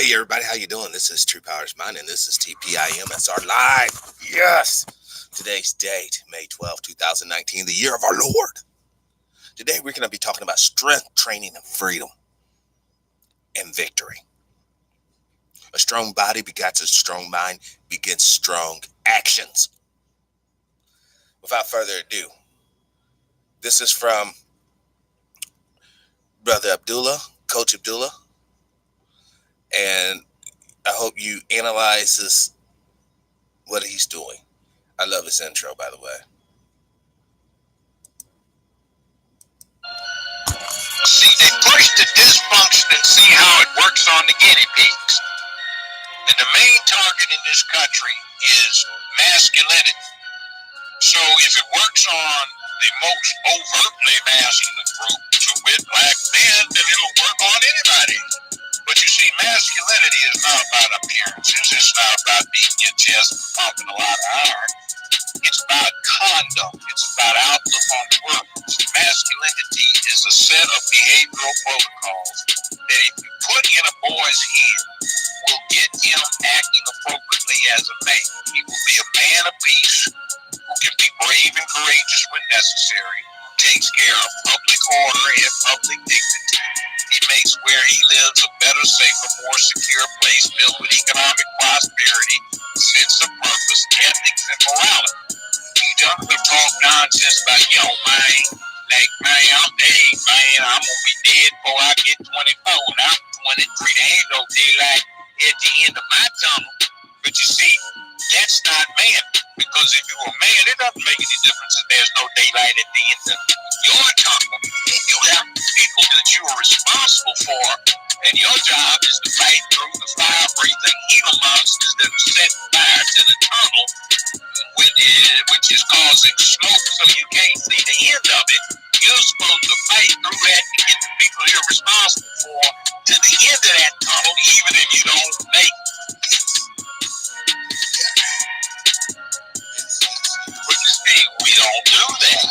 Hey everybody, how you doing? This is True Powers Mine, and this is TPIM. That's our live. Yes. Today's date, May 12th, 2019, the year of our Lord. Today we're going to be talking about strength, training, and freedom and victory. A strong body begets a strong mind, begets strong actions. Without further ado, this is from Brother Abdullah, Coach Abdullah, and I hope you analyze this, what he's doing. I love his intro, by the way. See, they push the dysfunction and see how it works on the guinea pigs. And the main target in this country is masculinity. So if it works on the most overtly masculine group, to wit black men, then it'll work on anybody. But you see, masculinity is not about appearances. It's not about beating your chest and pumping a lot of iron. It's about conduct. It's about outlook on the world. Masculinity is a set of behavioral protocols that if you put in a boy's head, will get him acting appropriately as a man. He will be a man of peace, who can be brave and courageous when necessary, who takes care of public order and public dignity. He makes where he lives a better, safer, more secure place filled with economic prosperity, sense of purpose, ethics, and morality. He doesn't talk nonsense about, man, like, I'm gonna be dead before I get 24, and I'm 23. There ain't no daylight at the end of my tunnel. But you see, that's not man. Because if you're a man, it doesn't make any difference if there's no daylight at the end of your tunnel. You have people that you are responsible for, and your job is to fight through the fire-breathing Gila monsters that are setting fire to the tunnel, which is causing smoke so you can't see the end of it. You're supposed to fight through that to get the people you're responsible for to the end of that tunnel, even if you don't make it. But you see, we don't do that.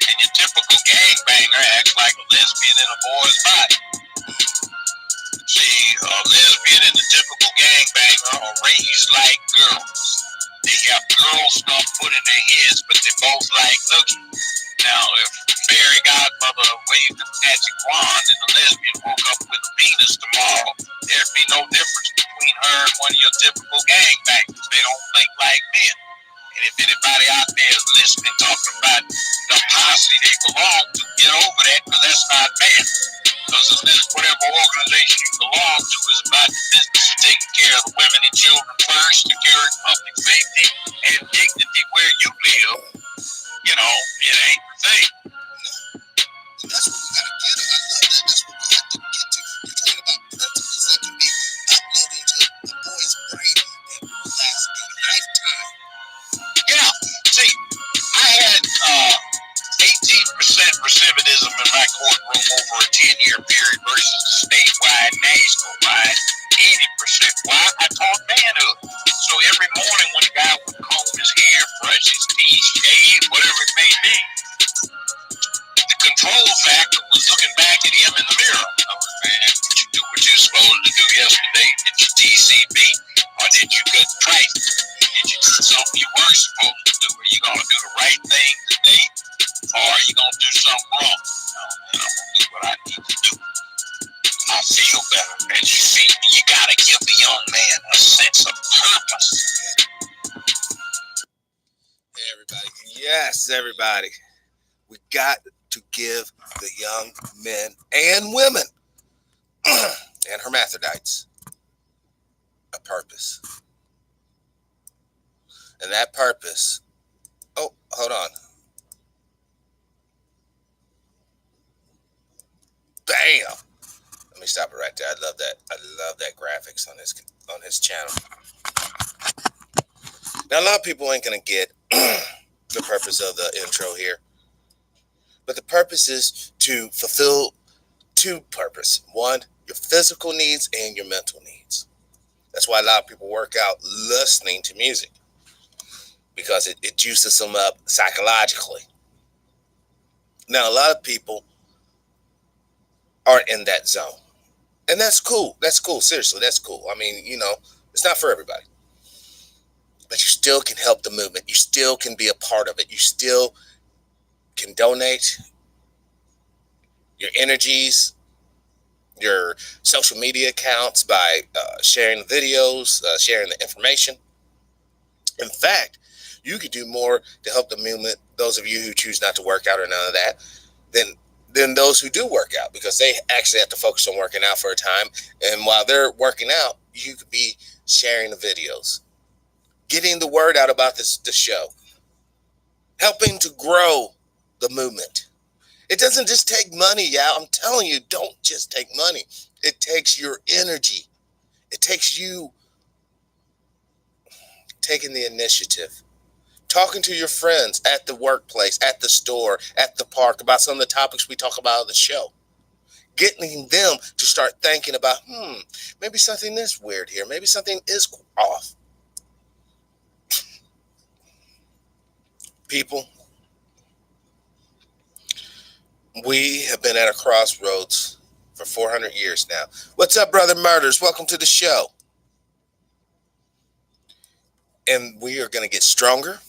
And your typical gangbanger acts like a lesbian in a boy's body. See, a lesbian and the typical gangbanger are raised like girls. They have girl stuff put in their heads, but they both like looking. Now, if the fairy godmother waved the magic wand and the lesbian woke up with a penis tomorrow, there'd be no difference between her and one of your typical gangbangers. They don't think like men. And if anybody out there is listening, talking about the posse they belong to, get over that, because that's not man. Because whatever organization you belong to is about the business of taking care of the women and children first, securing public safety and dignity where you live. It ain't the thing. And that's what we gotta get to. I love that. That's what we have to get to. You're talking about principles that can be uploaded into a boy's brain that will last a lifetime. Yeah. See, I had 18% recidivism in my courtroom over a 10-year period versus the statewide, national-wide 80%. Why? I taught manhood. So every morning when a guy would comb his hair, brush his teeth, shave, whatever it may be, the control factor was looking back at him in the mirror. I was, man, did you do what you were supposed to do yesterday? Did you TCB? Or did you get trifle? Did you do something you weren't supposed to do? Are you going to do the right thing today? Or are you going to do something wrong? No, man, I'm going to do what I need to do. I feel better. And you see, you got to give the young man a sense of purpose. Hey, everybody. Yes, everybody. We got to give the young men and women and hermaphrodites a purpose. And that purpose, oh, hold on. Bam. Let me stop it right there. I love that. I love that graphics on his channel. Now, a lot of people ain't gonna get the purpose of the intro here, but the purpose is to fulfill two purposes. One, your physical needs and your mental needs. That's why a lot of people work out listening to music, because it juices them up psychologically. Now, a lot of people aren't in that zone. And that's cool. That's cool. Seriously, that's cool. I mean, it's not for everybody. But you still can help the movement. You still can be a part of it. You still can donate your energies, your social media accounts by sharing the videos, sharing the information. In fact, you could do more to help the movement, those of you who choose not to work out or none of that, than those who do work out, because they actually have to focus on working out for a time. And while they're working out, you could be sharing the videos, getting the word out about the show, helping to grow the movement. It doesn't just take money, yeah. I'm telling you, don't just take money. It takes your energy. It takes you taking the initiative, talking to your friends at the workplace, at the store, at the park about some of the topics we talk about on the show. Getting them to start thinking about, maybe something is weird here. Maybe something is off. People, we have been at a crossroads for 400 years now. What's up, Brother Murders? Welcome to the show. And we are going to get stronger.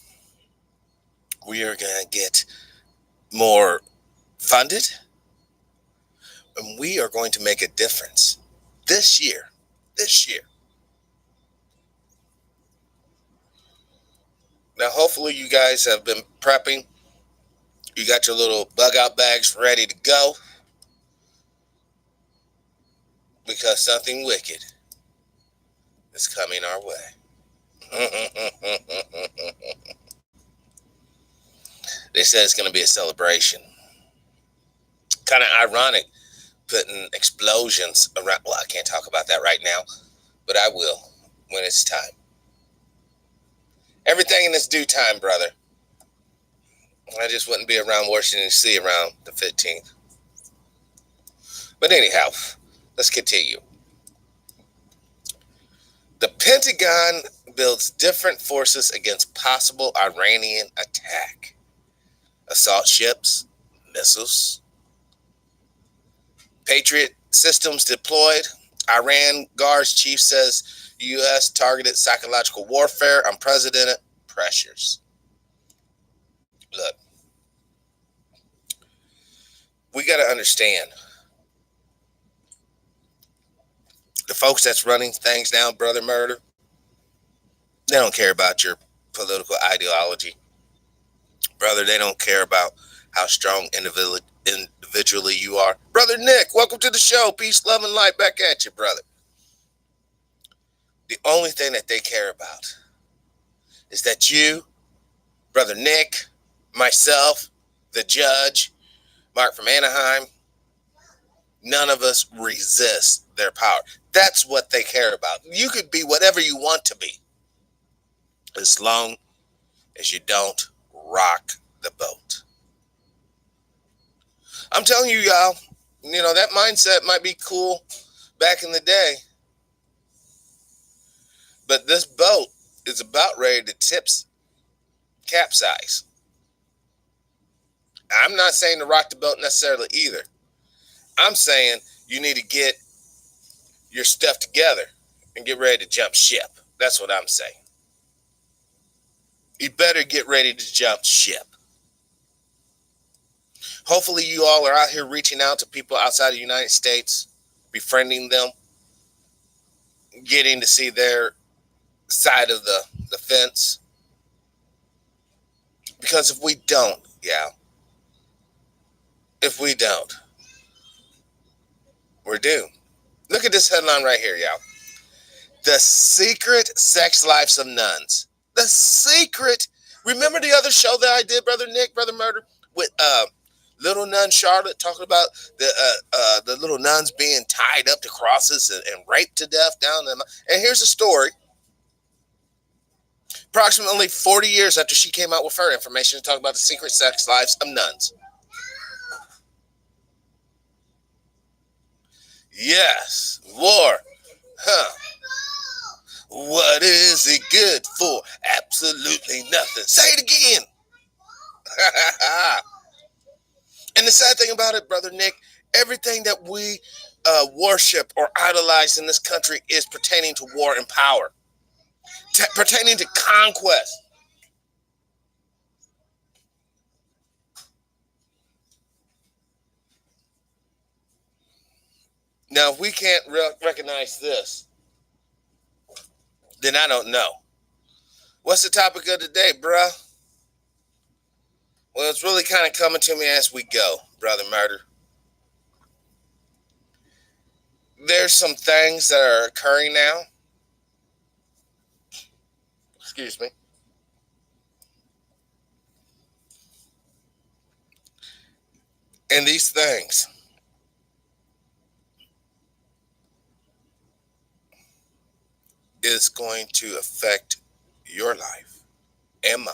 We are going to get more funded. And we are going to make a difference this year. This year. Now, hopefully, you guys have been prepping. You got your little bug out bags ready to go, because something wicked is coming our way. They said it's going to be a celebration. Kind of ironic putting explosions around. Well, I can't talk about that right now, but I will when it's time. Everything in its due time, brother. I just wouldn't be around Washington, D.C. around the 15th. But anyhow, let's continue. The Pentagon builds different forces against possible Iranian attack. Assault ships, missiles, Patriot systems deployed. Iran Guards chief says U.S. targeted psychological warfare, unprecedented pressures. Look, we got to understand the folks that's running things down, Brother Murder, they don't care about your political ideology. Brother, they don't care about how strong individually you are. Brother Nick, welcome to the show. Peace, love, and light back at you, brother. The only thing that they care about is that you, Brother Nick, myself, the judge, Mark from Anaheim, none of us resist their power. That's what they care about. You could be whatever you want to be, as long as you don't rock the boat. I'm telling you, y'all, that mindset might be cool back in the day, but this boat is about ready to capsize. I'm not saying to rock the boat necessarily either. I'm saying you need to get your stuff together and get ready to jump ship. That's what I'm saying. You better get ready to jump ship. Hopefully you all are out here reaching out to people outside the United States, befriending them, getting to see their side of the fence. Because if we don't, we're doomed. Look at this headline right here, y'all. The secret sex lives of nuns. The secret. Remember the other show that I did, Brother Nick, Brother Murder, with little nun Charlotte, talking about the little nuns being tied up to crosses and raped to death down there. And here's a story. Approximately 40 years after she came out with her information to talk about the secret sex lives of nuns. Yes, war. Huh. What is it good for? Absolutely nothing. Say it again. And the sad thing about it, Brother Nick, everything that we worship or idolize in this country is pertaining to war and power, pertaining to conquest. Now, if we can't recognize this, then I don't know. What's the topic of the day, bruh? Well, it's really kind of coming to me as we go, Brother Murder. There's some things that are occurring now. Excuse me. And these things is going to affect your life and mine.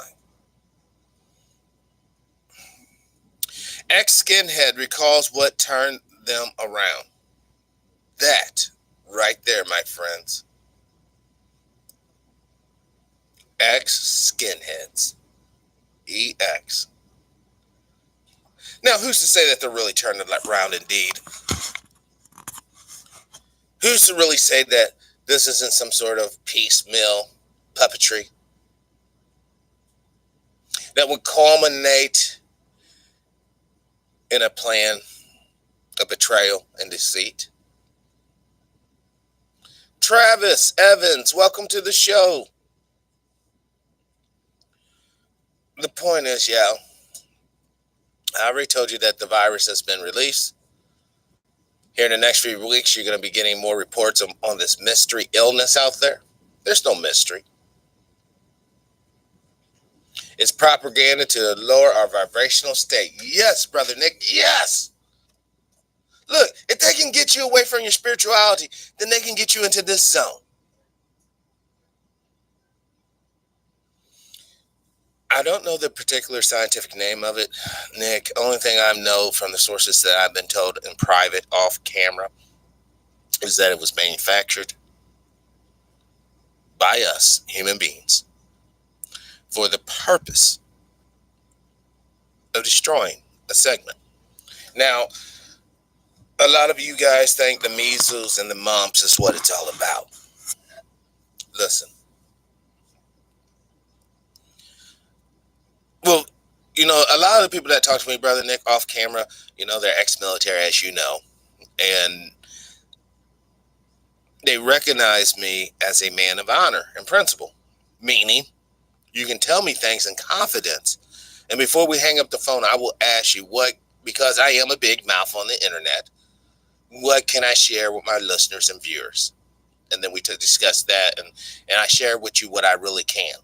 Ex skinhead recalls what turned them around. That right there, my friends. Ex skinheads. EX. Now, who's to say that they're really turning around indeed? Who's to really say that this isn't some sort of piecemeal puppetry that would culminate in a plan of betrayal and deceit? Travis Evans, welcome to the show. The point is, I already told you that the virus has been released. Here in the next few weeks, you're going to be getting more reports on this mystery illness out there. There's no mystery. It's propaganda to lower our vibrational state. Yes, Brother Nick, yes. Look, if they can get you away from your spirituality, then they can get you into this zone. I don't know the particular scientific name of it, Nick. Only thing I know from the sources that I've been told in private, off camera, is that it was manufactured by us, human beings, for the purpose of destroying a segment. Now, a lot of you guys think the measles and the mumps is what it's all about. Listen. Well, a lot of the people that talk to me, Brother Nick, off camera, they're ex-military, as you know, and they recognize me as a man of honor and principle, meaning you can tell me things in confidence. And before we hang up the phone, I will ask you because I am a big mouth on the internet, what can I share with my listeners and viewers? And then we discuss that, and I share with you what I really can.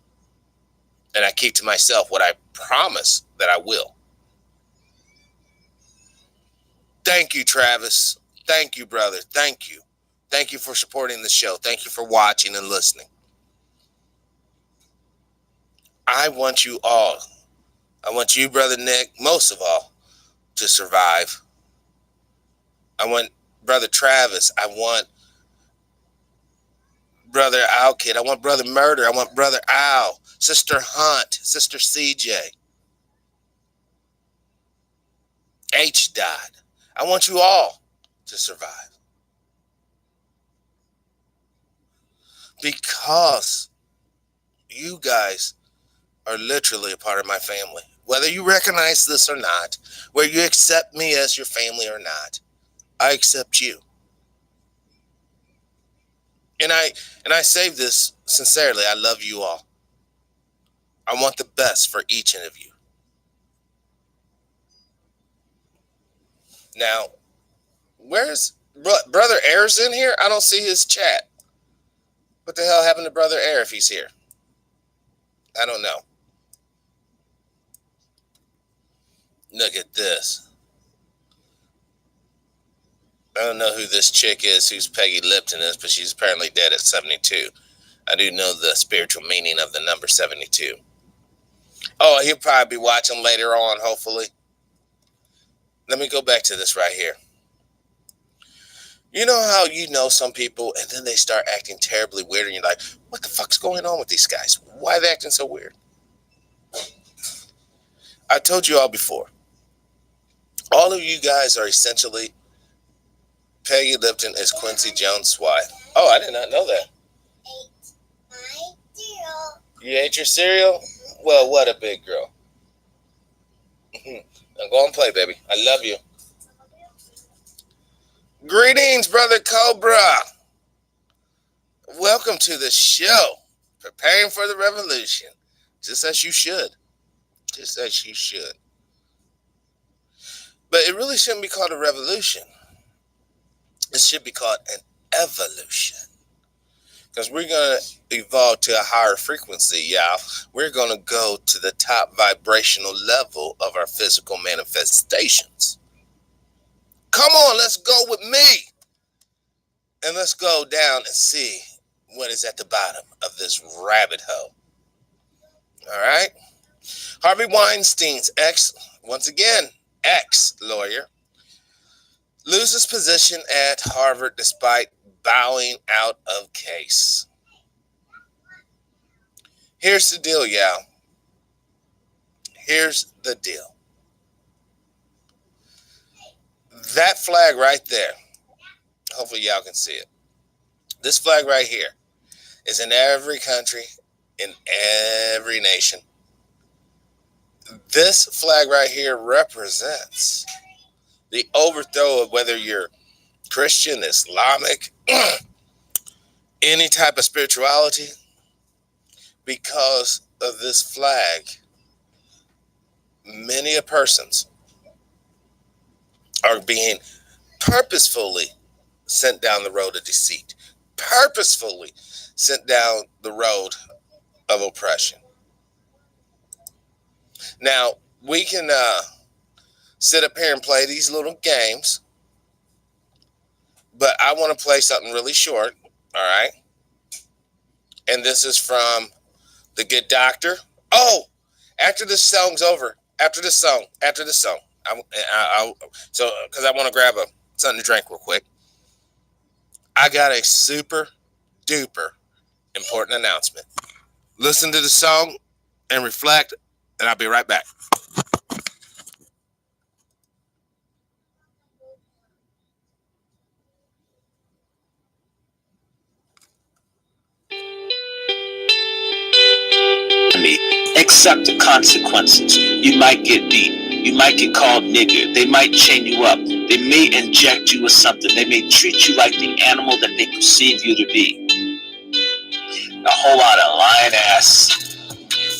And I keep to myself what I promise that I will. Thank you, Travis. Thank you, brother. Thank you. Thank you for supporting the show. Thank you for watching and listening. I want you all, I want you, Brother Nick, most of all, to survive. I want Brother Travis. I want Brother Al Kid. I want Brother Murder. I want Brother Al, Sister Hunt, Sister CJ. H. died. I want you all to survive. Because you guys are literally a part of my family. Whether you recognize this or not, whether you accept me as your family or not, I accept you. And I say this sincerely. I love you all. I want the best for each and of you. Now, where's Brother Air's in here? I don't see his chat. What the hell happened to Brother Air if he's here? I don't know. Look at this. I don't know who this chick is, who's Peggy Lipton is, but she's apparently dead at 72. I do know the spiritual meaning of the number 72. Oh, he'll probably be watching later on, hopefully. Let me go back to this right here. You know how some people and then they start acting terribly weird and you're like, what the fuck's going on with these guys? Why are they acting so weird? I told you all before. All of you guys are essentially Peggy Lipton is Quincy Jones' wife. Oh, I did not know that. You ate your cereal? Well, what a big girl. Now go and play, baby. I love you. Greetings, Brother Cobra. Welcome to the show. Preparing for the revolution. Just as you should. Just as you should. But it really shouldn't be called a revolution. It should be called an evolution. Because we're going to evolve to a higher frequency, y'all. We're going to go to the top vibrational level of our physical manifestations. Come on, let's go with me. And let's go down and see what is at the bottom of this rabbit hole. All right? Harvey Weinstein's ex-lawyer, loses position at Harvard despite bowing out of case. Here's the deal, y'all. Here's the deal. That flag right there, hopefully y'all can see it. This flag right here is in every country, in every nation. This flag right here represents the overthrow of whether you're Christian, Islamic, any type of spirituality. Because of this flag, many persons are being purposefully sent down the road of deceit, purposefully sent down the road of oppression. Now, we can sit up here and play these little games, but I want to play something really short, all right? And this is from The Good Doctor. Oh, after this song's over, after the song, so because I want to grab something to drink real quick, I got a super duper important announcement. Listen to the song and reflect, and I'll be right back. Accept the consequences. You might get beat. You might get called nigger. They might chain you up. They may inject you with something. They may treat you like the animal that they perceive you to be. A whole lot of lying-ass,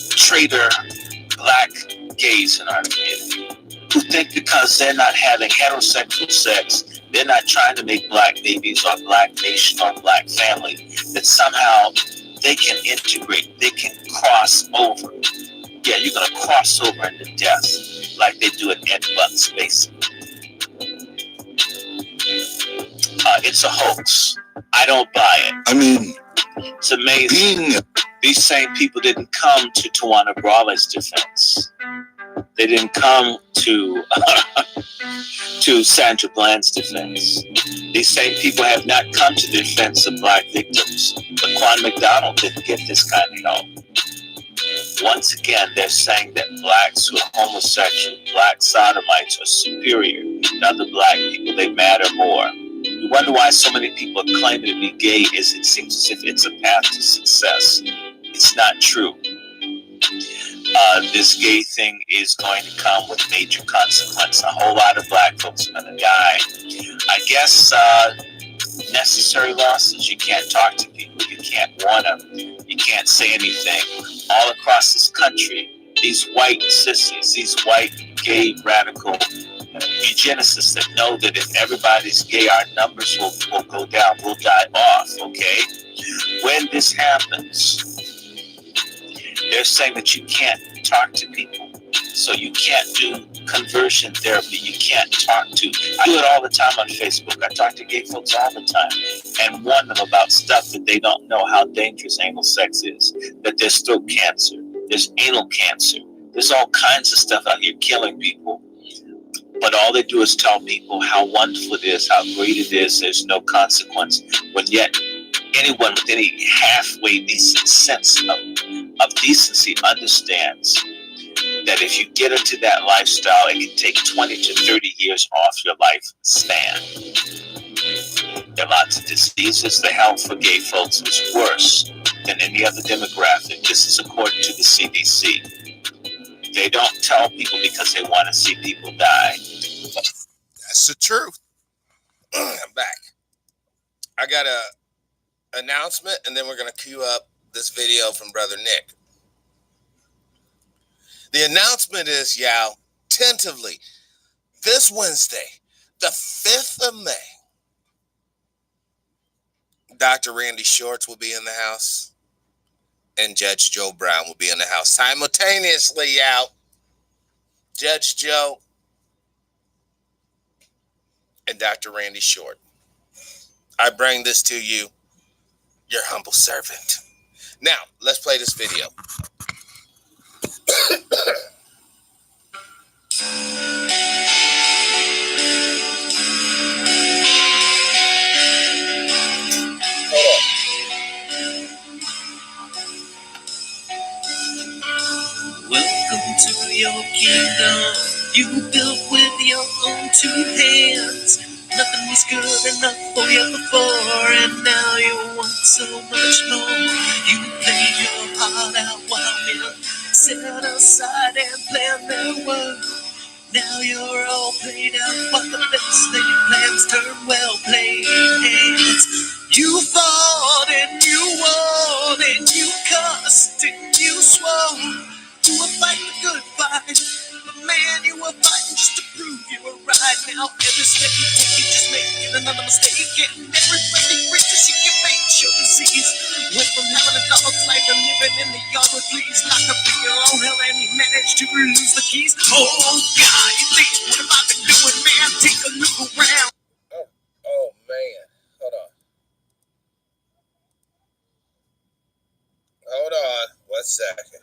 traitor, black gays in our community who think because they're not having heterosexual sex, they're not trying to make black babies or black nation or black family, that somehow they can integrate, they can cross over. Yeah, you're going to cross over into death like they do at Ed Buck's Space. It's a hoax. I don't buy it. I mean, it's amazing. These same people didn't come to Tawana Brawler's defense. They didn't come to to Sandra Bland's defense. These same people have not come to the defense of black victims. Laquan McDonald didn't get this kind of help. Once again, they're saying that blacks who are homosexual, black sodomites are superior to other black people. They matter more. You wonder why so many people are claiming to be gay, is it seems as if it's a path to success. It's not true. This gay thing is going to come with major consequences. A whole lot of black folks are going to die. I guess necessary losses. You can't talk to people. You can't warn them. You can't say anything. All across this country, these white sissies, these white gay radical eugenicists that know that if everybody's gay, our numbers will go down, will die off, okay? When this happens, they're saying that you can't talk to people. So you can't do conversion therapy. You can't talk to. I do it all the time on Facebook. I talk to gay folks all the time and warn them about stuff that they don't know, how dangerous anal sex is, that there's throat cancer, there's anal cancer, there's all kinds of stuff out here killing people. But all they do is tell people how wonderful it is, how great it is, there's no consequence. When yet anyone with any halfway decent sense of decency understands that if you get into that lifestyle, it can take 20 to 30 years off your lifespan. There are lots of diseases. The health for gay folks is worse than any other demographic. This is according to the CDC. They don't tell people because they want to see people die. That's the truth. I'm back. I got a announcement, and then we're going to cue up this video from Brother Nick. The announcement is, tentatively, this Wednesday, the 5th of May, Dr. Randy Shorts will be in the house, and Judge Joe Brown will be in the house simultaneously, Judge Joe and Dr. Randy Short. I bring this to you, your humble servant. Now, let's play this video. Welcome to your kingdom, you built with your own 2 hands. Nothing was good enough for you before, and now you want so much more. You played your heart out while men set aside and planned their work. Now you're all played out while the best laid plans turn well played hands. You fought and you won and you cussed and you swore. You were fighting a good fight, but man, you were fighting just to prove you were right. Now every step you take, you just making another mistake, and every breath you breathe, you see your fate, your disease. Went from having a dog's life to living in the yard with fleas, locked up in your own hell, and you managed to lose the keys. Oh God, you think what have I been doing, man? Take a look around. Oh man, hold on. Hold on, 1 second.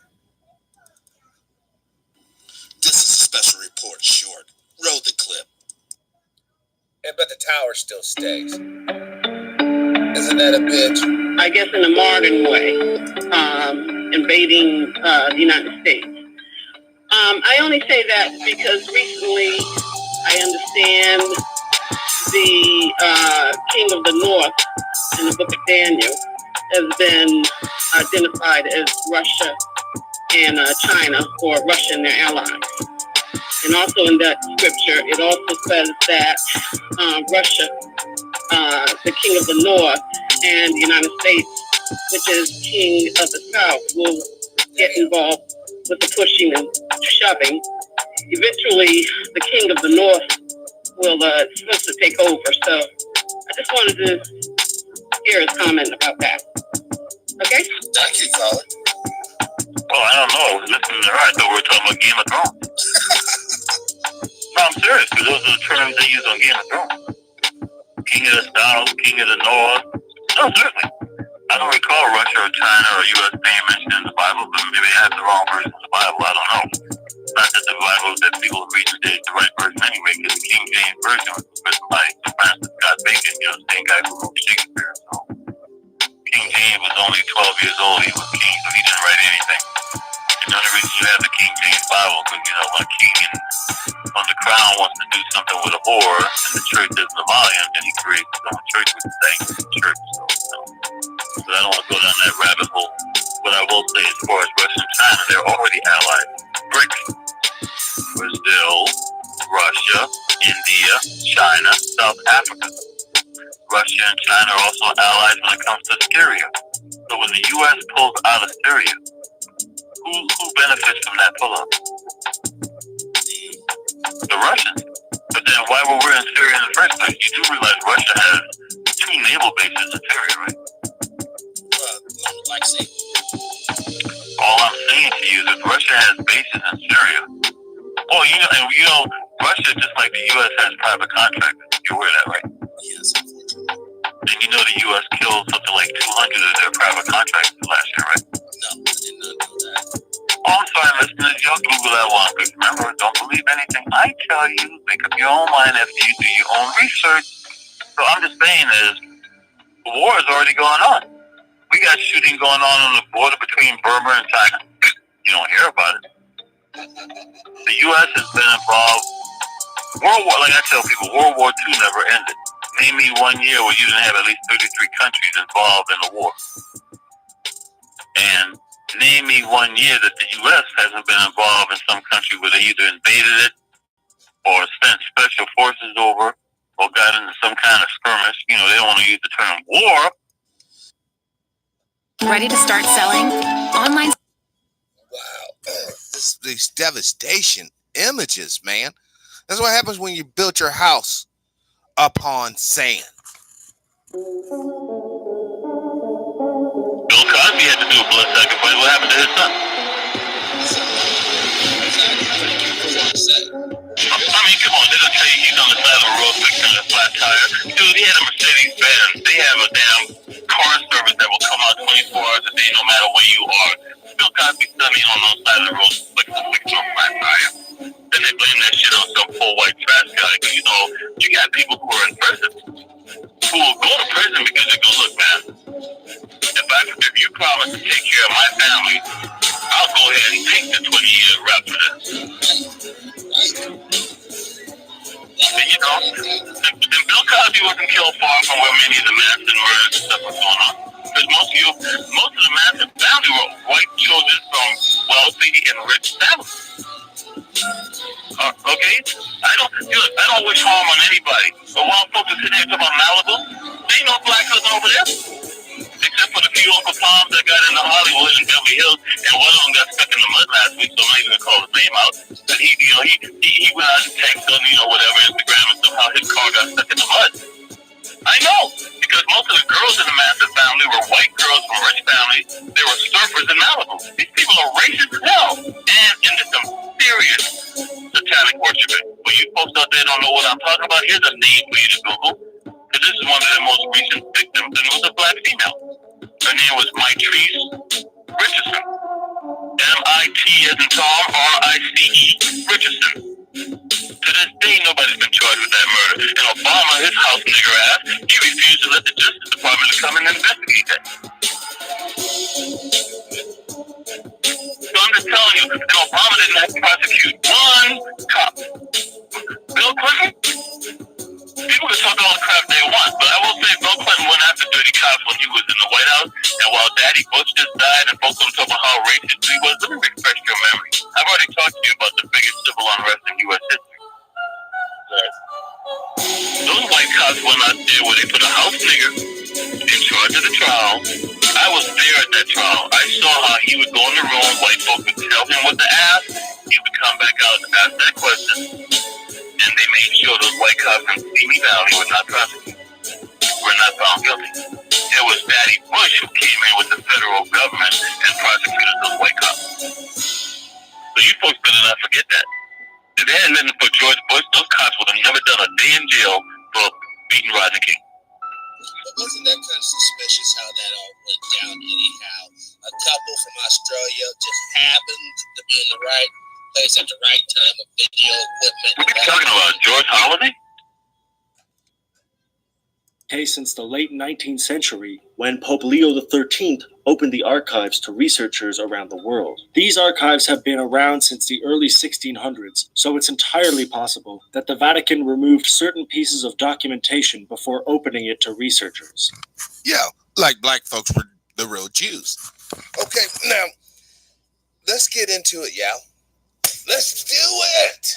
This is a special report, Short. Roll the clip. But the tower still stays. Isn't that a bitch? I guess in a modern way, invading the United States. I only say that because recently I understand the King of the North in the book of Daniel has been identified as Russia and China, or Russia and their allies. And also in that scripture, it also says that Russia, the King of the North, and the United States, which is King of the South, will get involved with the pushing and shoving. Eventually, the King of the North will supposed to take over. So I just wanted to hear his comment about that. Okay? Thank you, caller. Well, I don't know. I was listening to her. I thought we were talking about Game of Thrones. No, I'm serious, because those are the terms they use on Game of Thrones. King of the South, King of the North. No, certainly. I don't recall Russia or China or U.S. being mentioned in the Bible, but maybe I have the wrong version of the Bible. I don't know. Not that the Bible that people read today is the right version anyway, because the King James Version was written by Francis Scott Bacon, the same guy who wrote Shakespeare. So King James was only 12 years old. He was king, so he didn't write anything. And the only reason you have the King James Bible, because, when a king on the crown wants to do something with a whore, and the church doesn't allow him, then he creates his own church with the same church. So I don't want to go down that rabbit hole. What I will say, as far as Russia and China, they're already allied. BRICS: Brazil, Russia, India, China, South Africa. Russia and China are also allies when it comes to Syria. So when the U.S. pulls out of Syria, who benefits from that pull-up? The Russians. But then why were we in Syria in the first place? You do realize Russia has 2 naval bases in Syria, right? Like see. All I'm saying to you is that Russia has bases in Syria. Oh, Russia, just like the U.S., has private contractors. You're aware of that, right? Yes, unfortunately. And the U.S. killed something like 200 of their private contractors last year, right? No, I did not know that. Oh, I'm sorry, listeners. Y'all Google that one. Because remember, don't believe anything I tell you. Make up your own mind after you do your own research. So I'm just saying is, the war is already going on. We got shooting going on the border between Burma and China. You don't hear about it. The U.S. has been involved. World War, like I tell people, World War II never ended. Name me one year where you didn't have at least 33 countries involved in the war. And name me one year that the U.S. hasn't been involved in some country where they either invaded it or sent special forces over or got into some kind of skirmish. You know, they don't want to use the term war. Ready to start selling? Online. Wow. These devastation images, man. That's what happens when you build your house upon sand. Bill Cosby had to do a blood sacrifice. What happened to his son? I mean, come on, they'll tell you he's on the side of the road fixing a flat tire. Dude, he had a Mercedes Benz. They have a damn car service that will come out 24 hours a day no matter where you are. Bill Cosby's son ain't on the side of the road fixing a flat tire. Then they blame that shit on some poor white trash guy. Because, you know, you got people who are in prison who will go to prison because they go, look, man, if you promise to take care of my family, I'll go ahead and take the 20-year rap for this. And, you know, and Bill Cosby wasn't killed far from where many of the massive murders and stuff was going on. Because most of the massive family were white children from wealthy and rich families. Okay? I don't wish harm on anybody. But while folks are sitting here talking about Malibu, there ain't no black cousin over there. Except for the few Uncle Toms that got into Hollywood and Beverly Hills, and one of them got stuck in the mud last week, so I'm not even gonna call his name out. But he went out and texted on, whatever, Instagram, and somehow his car got stuck in the mud. I know, because most of the girls in the massive family were white girls from rich families. They were surfers in Malibu. These people are racist as hell, and into some serious satanic worshiping. For you folks out there don't know what I'm talking about, here's a name for you to Google, because this is one of the most recent victims, and it was a black female. Her name was Mitrice Richardson. M-I-T as in Tom, R-I-C-E, Richardson. To this day, nobody's been charged with that murder. And Obama, his house nigger ass, he refused to let the Justice Department come and investigate that. So I'm just telling you, and Obama didn't have to prosecute one cop. Bill Clinton? People can talk all the crap they want, but I will say Bill Clinton went after dirty cops when he was in the White House, and while Daddy Bush just died and folks don't talk about how racist he was, let me refresh your memory. I've already talked to you about the biggest civil unrest in U.S. history. Those white cops went out there where they put a house nigger in charge of the trial. I was there at that trial. I saw how he would go in the room, white folks would tell him what to ask, he would come back out and ask that question, and they made sure those white cops in Simi Valley were not prosecuted, were not found guilty. It was Daddy Bush who came in with the federal government and prosecuted those white cops. So you folks better not forget that. If it hadn't been for George Bush, those cops would have never done a day in jail for beating Rodney King. But wasn't that kind of suspicious how that all went down anyhow? A couple from Australia just happened to be in the right place at the right time with video equipment. What are you talking about, George Holiday? Since the late 19th century, when Pope Leo XIII opened the archives to researchers around the world. These archives have been around since the early 1600s, so it's entirely possible that the Vatican removed certain pieces of documentation before opening it to researchers. Yeah, like black folks were the real Jews. Okay, now, let's get into it, y'all. Let's do it!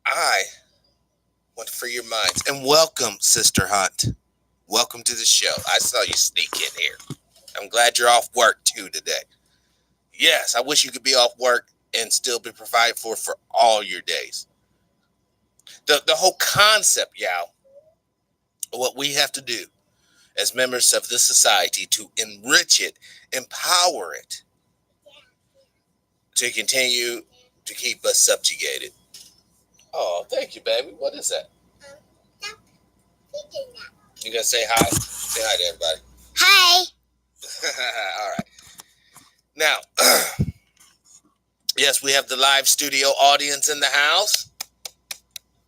I want to free your minds. And welcome, Sister Hunt. Welcome to the show. I saw you sneak in here. I'm glad you're off work, too, today. Yes, I wish you could be off work and still be provided for all your days. The whole concept, y'all, what we have to do as members of this society to enrich it, empower it, to continue to keep us subjugated. Oh, thank you, baby. What is that? You gonna say hi? Say hi to everybody. Hi. All right. Now, yes, we have the live studio audience in the house,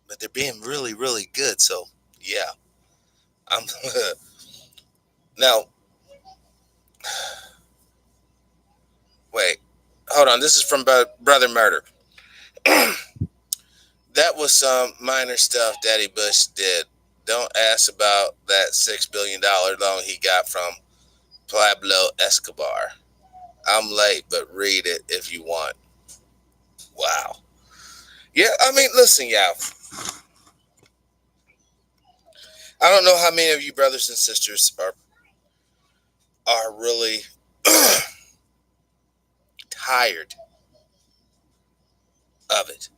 but they're being really, really good. So, yeah. Now, wait. hold on. This is from Brother Murder. That was some minor stuff Daddy Bush did. Don't ask about that $6 billion loan he got from Pablo Escobar. I'm late, but read it if you want. Wow. Yeah, I mean, listen, y'all. I don't know how many of you brothers and sisters are really tired of it.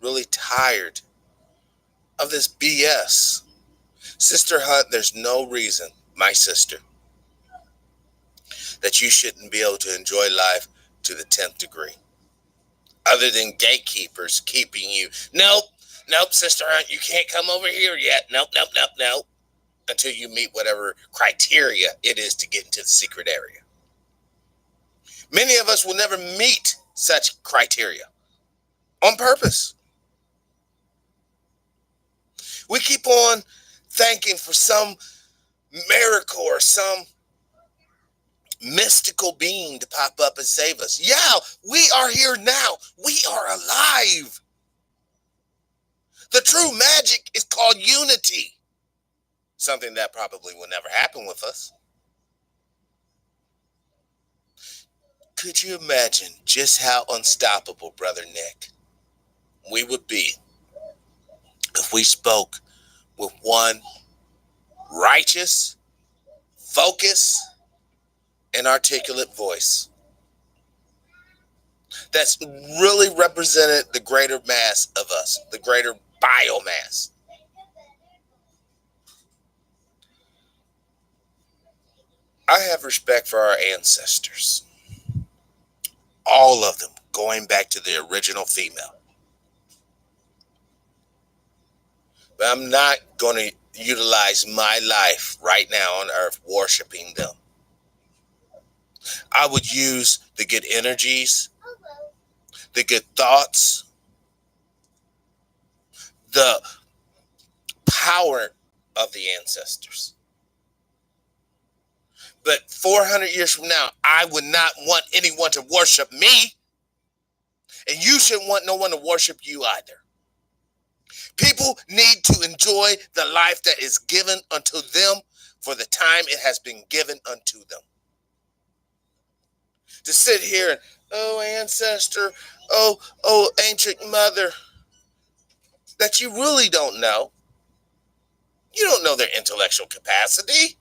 Really tired of this BS. Sister Hunt, there's no reason, my sister, that you shouldn't be able to enjoy life to the 10th degree. Other than gatekeepers keeping you. Nope, nope, Sister Hunt, you can't come over here yet. Nope, nope, nope, nope. Until you meet whatever criteria it is to get into the secret area. Many of us will never meet such criteria on purpose. We keep on thanking for some miracle or some mystical being to pop up and save us. Yeah, we are here now. We are alive. The true magic is called unity. Something that probably will never happen with us. Could you imagine just how unstoppable, Brother Nick, we would be if we spoke with one righteous, focused, and articulate voice that's really represented the greater mass of us, the greater biomass. I have respect for our ancestors, all of them, going back to the original female. But I'm not going to utilize my life right now on earth worshiping them. I would use the good energies, the good thoughts, the power of the ancestors. But 400 years from now, I would not want anyone to worship me. And you shouldn't want no one to worship you either. People need to enjoy the life that is given unto them for the time it has been given unto them. To sit here and, oh, ancestor, oh, ancient mother, that you really don't know. You don't know their intellectual capacity.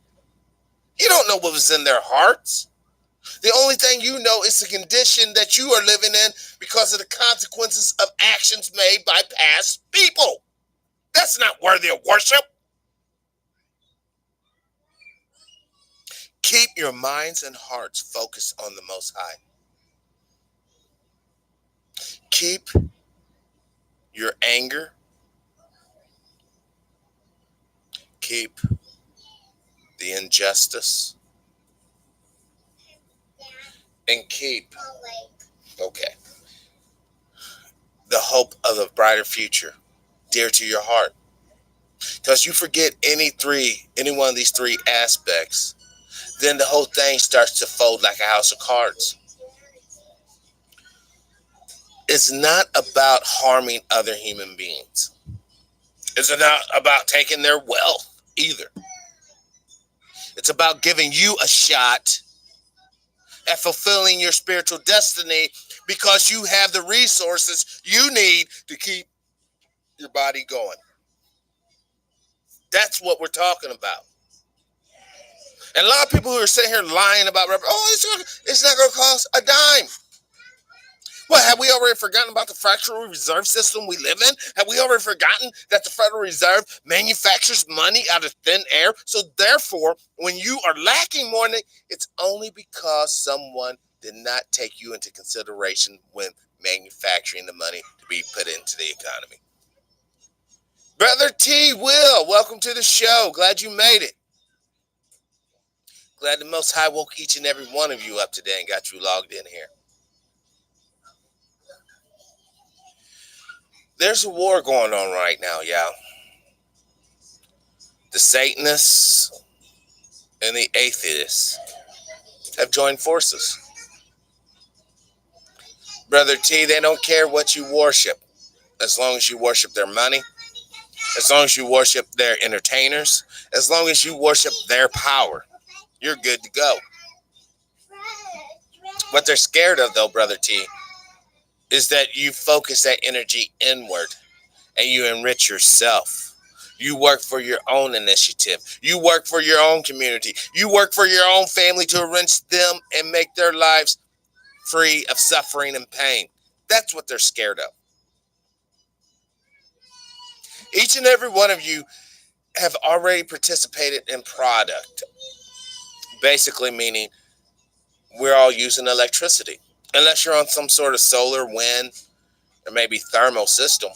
You don't know what was in their hearts. The only thing you know is the condition that you are living in because of the consequences of actions made by past people. That's not worthy of worship. Keep your minds and hearts focused on the Most High. Keep your anger. Keep the injustice. And keep, okay, the hope of a brighter future dear to your heart. Because you forget any one of these three aspects, then the whole thing starts to fold like a house of cards. It's not about harming other human beings. It's not about taking their wealth either. It's about giving you a shot at fulfilling your spiritual destiny because you have the resources you need to keep your body going. That's what we're talking about. And a lot of people who are sitting here lying about, it's not going to cost a dime. What, have we already forgotten about the fractional reserve system we live in? Have we already forgotten that the Federal Reserve manufactures money out of thin air? So therefore, when you are lacking money, it's only because someone did not take you into consideration when manufacturing the money to be put into the economy. Brother T. Will, welcome to the show. Glad you made it. Glad the Most High woke each and every one of you up today and got you logged in here. There's a war going on right now, y'all. The Satanists and the atheists have joined forces. Brother T, they don't care what you worship as long as you worship their money, as long as you worship their entertainers, as long as you worship their power. You're good to go. What they're scared of, though, Brother T, is that you focus that energy inward and you enrich yourself. You work for your own initiative. You work for your own community. You work for your own family to enrich them and make their lives free of suffering and pain. That's what they're scared of. Each and every one of you have already participated in product, basically meaning we're all using electricity. Unless you're on some sort of solar, wind, or maybe thermal system,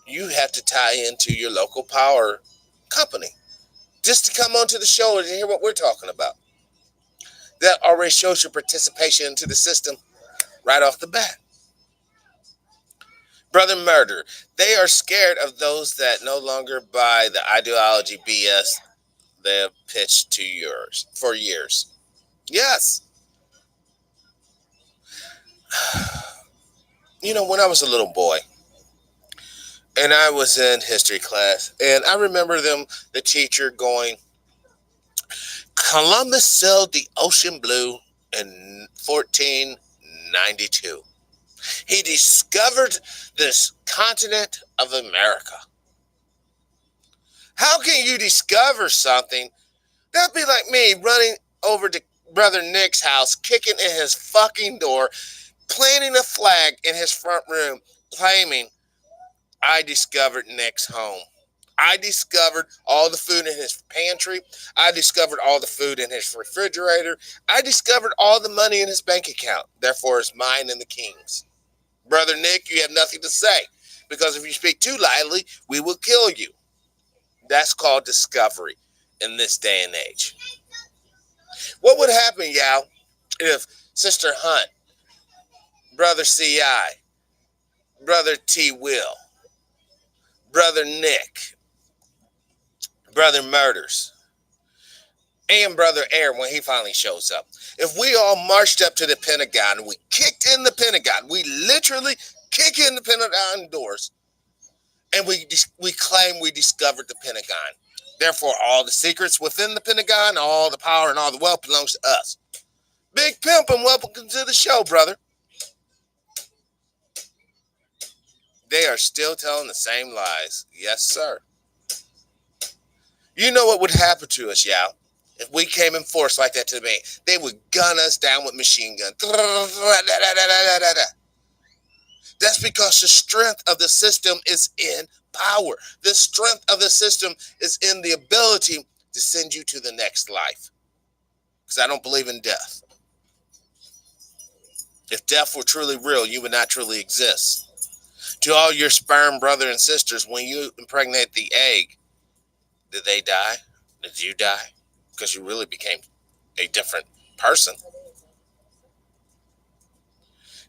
you have to tie into your local power company just to come onto the show and hear what we're talking about. That already shows your participation into the system right off the bat. Brother Murder, they are scared of those that no longer buy the ideology BS they have pitched to yours for years. Yes. You know, when I was a little boy and I was in history class, and I remember the teacher going, Columbus sailed the ocean blue in 1492. He discovered this continent of America. How can you discover something? That'd be like me running over to Brother Nick's house, kicking in his fucking door, planting a flag in his front room, claiming I discovered Nick's home. I discovered all the food in his pantry. I discovered all the food in his refrigerator. I discovered all the money in his bank account. Therefore, it's mine and the king's. Brother Nick, you have nothing to say, because if you speak too loudly, we will kill you. That's called discovery in this day and age. What would happen, Yao, if Sister Hunt, Brother C.I., Brother T. Will, Brother Nick, Brother Murders, and Brother Air when he finally shows up, if we all marched up to the Pentagon and we kicked in the Pentagon, we literally kick in the Pentagon doors, and we claim we discovered the Pentagon. Therefore, all the secrets within the Pentagon, all the power and all the wealth belongs to us. Big Pimp, and welcome to the show, brother. They are still telling the same lies. Yes, sir. You know what would happen to us, Yao, if we came in force like that to the bank? They would gun us down with machine guns. That's because the strength of the system is in power. The strength of the system is in the ability to send you to the next life. Because I don't believe in death. If death were truly real, you would not truly exist. To all your sperm brother and sisters, when you impregnate the egg, did they die? Did you die? Because you really became a different person.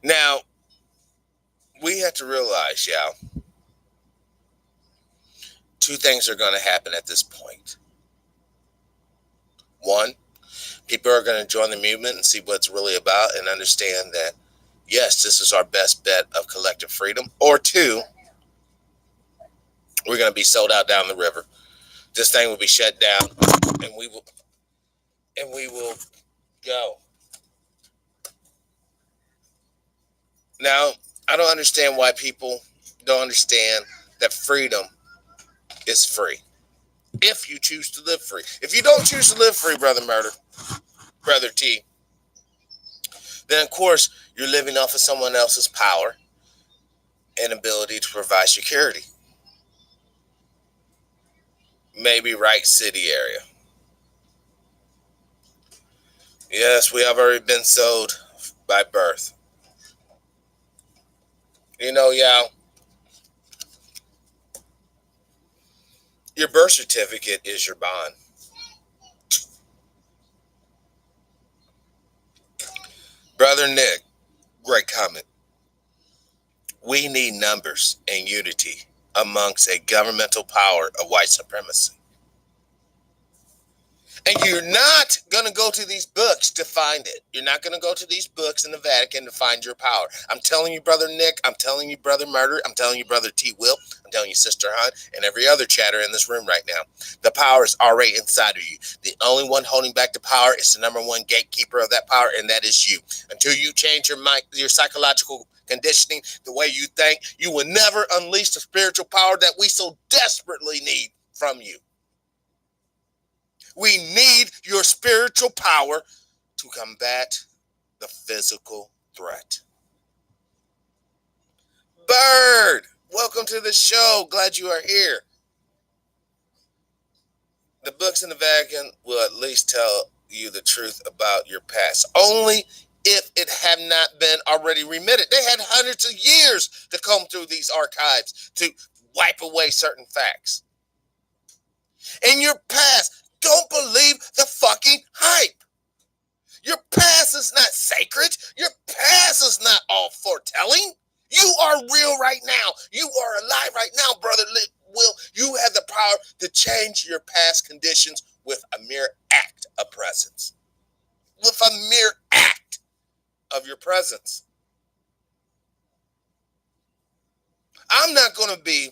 Now, we have to realize, Yao, two things are going to happen at this point. One, people are going to join the movement and see what it's really about and understand that, yes, this is our best bet of collective freedom. Or two, we're going to be sold out down the river. This thing will be shut down, and we will go. Now, I don't understand why people don't understand that freedom is free. If you choose to live free. If you don't choose to live free, Brother Murder, Brother T, then of course you're living off of someone else's power and ability to provide security. Maybe Wright City area. Yes, we have already been sold by birth. You know, Yao, your birth certificate is your bond. Brother Nick, great comment. We need numbers and unity amongst a governmental power of white supremacy. And you're not going to go to these books to find it. You're not going to go to these books in the Vatican to find your power. I'm telling you, Brother Nick. I'm telling you, Brother Murder. I'm telling you, Brother T. Will. I'm telling you, Sister Hunt, and every other chatter in this room right now. The power is already inside of you. The only one holding back the power is the number one gatekeeper of that power, and that is you. Until you change your psychological conditioning, the way you think, you will never unleash the spiritual power that we so desperately need from you. We need your spiritual power to combat the physical threat. Bird, welcome to the show. Glad you are here. The books in the Vatican will at least tell you the truth about your past. Only if it have not been already remitted. They had hundreds of years to comb through these archives to wipe away certain facts. In your past, don't believe the fucking hype. Your past is not sacred. Your past is not all foretelling. You are real right now. You are alive right now, Brother Will. You have the power to change your past conditions with a mere act of presence. With a mere act of your presence. I'm not going to be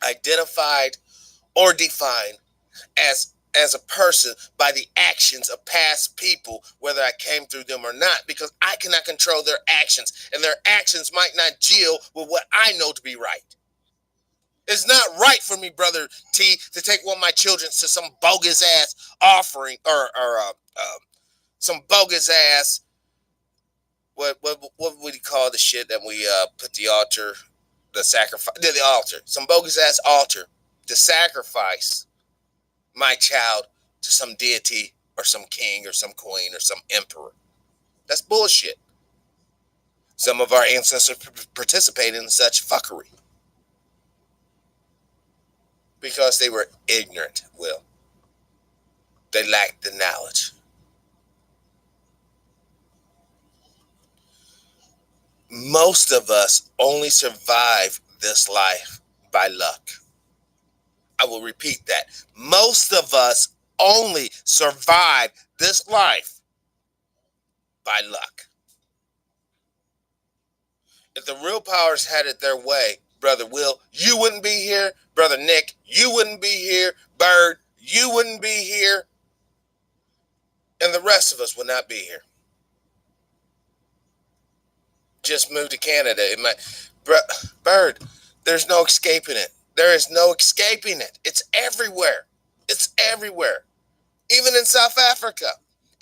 identified or defined as a person by the actions of past people, whether I came through them or not, because I cannot control their actions, and their actions might not deal with what I know to be right. It's not right for me, Brother T, to take one of my children to some bogus ass offering or some bogus ass what would you call the shit that we put the altar, the sacrifice, the altar, some bogus ass altar to sacrifice my child to some deity or some king or some queen or some emperor. That's bullshit. Some of our ancestors participated in such fuckery because they were ignorant, Will. They lacked the knowledge. Most of us only survive this life by luck. I will repeat that. Most of us only survive this life by luck. If the real powers had it their way, Brother Will, you wouldn't be here. Brother Nick, you wouldn't be here. Bird, you wouldn't be here. And the rest of us would not be here. Just moved to Canada. Bird, there's no escaping it. There is no escaping it. It's everywhere. It's everywhere. Even in South Africa.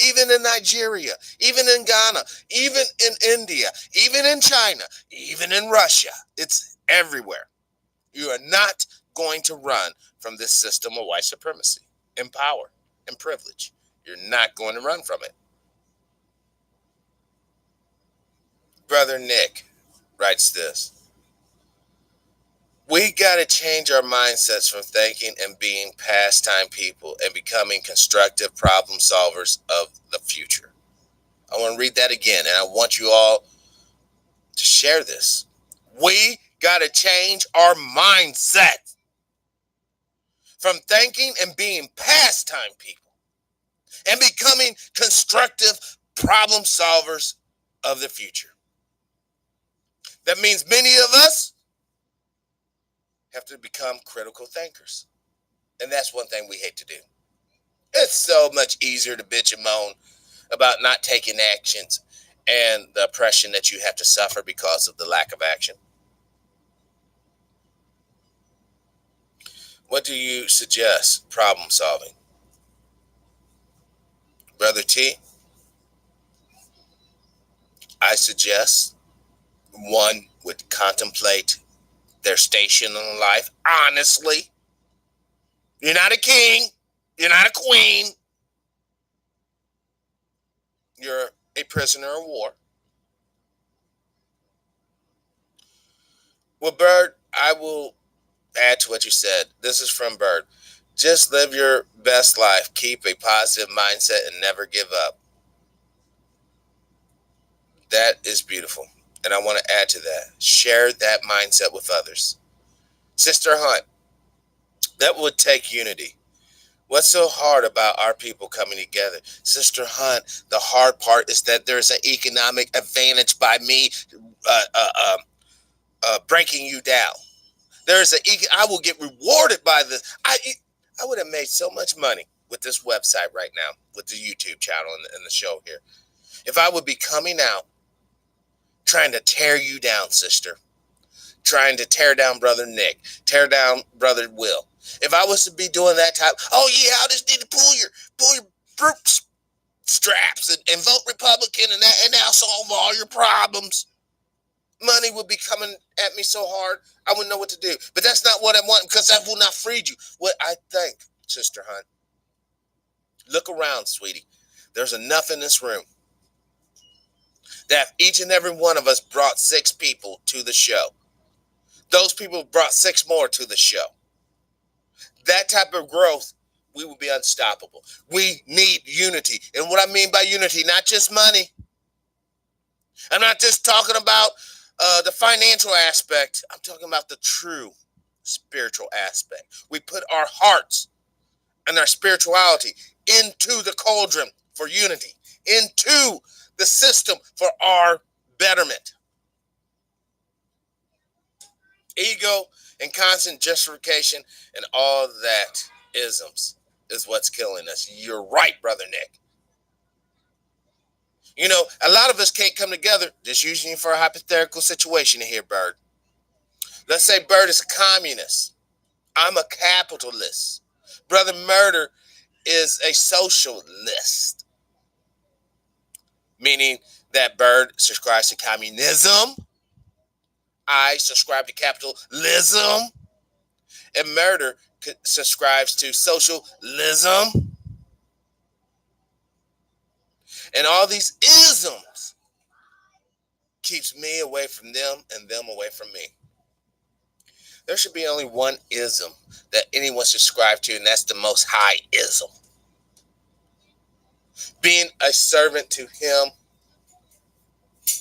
Even in Nigeria, even in Ghana, even in India, even in China, even in Russia. It's everywhere. You are not going to run from this system of white supremacy and power and privilege. You're not going to run from it. Brother Nick writes this. We got to change our mindsets from thinking and being pastime people and becoming constructive problem solvers of the future. I want to read that again, and I want you all to share this. We got to change our mindset from thinking and being pastime people and becoming constructive problem solvers of the future. That means many of us have to become critical thinkers. And that's one thing we hate to do. It's so much easier to bitch and moan about not taking actions and the oppression that you have to suffer because of the lack of action. What do you suggest problem solving? Brother T, I suggest one would contemplate their station in life honestly. You're not a king. You're not a queen. You're a prisoner of war. Well, Bird, I will add to what you said. This is from Bird. Just live your best life. Keep a positive mindset and never give up. That is beautiful. And I want to add to that. Share that mindset with others. Sister Hunt, that would take unity. What's so hard about our people coming together? Sister Hunt, the hard part is that there's an economic advantage by me uh, uh, um, breaking you down. I will get rewarded by this. I would have made so much money with this website right now, with the YouTube channel and the show here, if I would be coming out trying to tear you down, sister, trying to tear down brother Nick, tear down brother Will. If I was to be doing that type, oh yeah, I just need to pull your straps and vote Republican, and that'll solve all your problems. Money would be coming at me so hard, I wouldn't know what to do. But that's not what I want, because that will not free you. What I think, Sister Hunt, look around, sweetie. There's enough in this room that if each and every one of us brought 6 people to the show, those people brought 6 more to the show. That type of growth, we will be unstoppable. We need unity. And what I mean by unity, not just money. I'm not just talking about the financial aspect. I'm talking about the true spiritual aspect. We put our hearts and our spirituality into the cauldron for unity, into the system for our betterment. Ego and constant justification and all that isms is what's killing us. You're right, Brother Nick. You know, a lot of us can't come together, just using you for a hypothetical situation here, Bird. Let's say Bird is a communist. I'm a capitalist. Brother Murder is a socialist, meaning that Bird subscribes to communism. I subscribe to capitalism. And Murder subscribes to socialism. And all these isms keeps me away from them and them away from me. There should be only one ism that anyone subscribe to, and that's the Most High ism. Being a servant to Him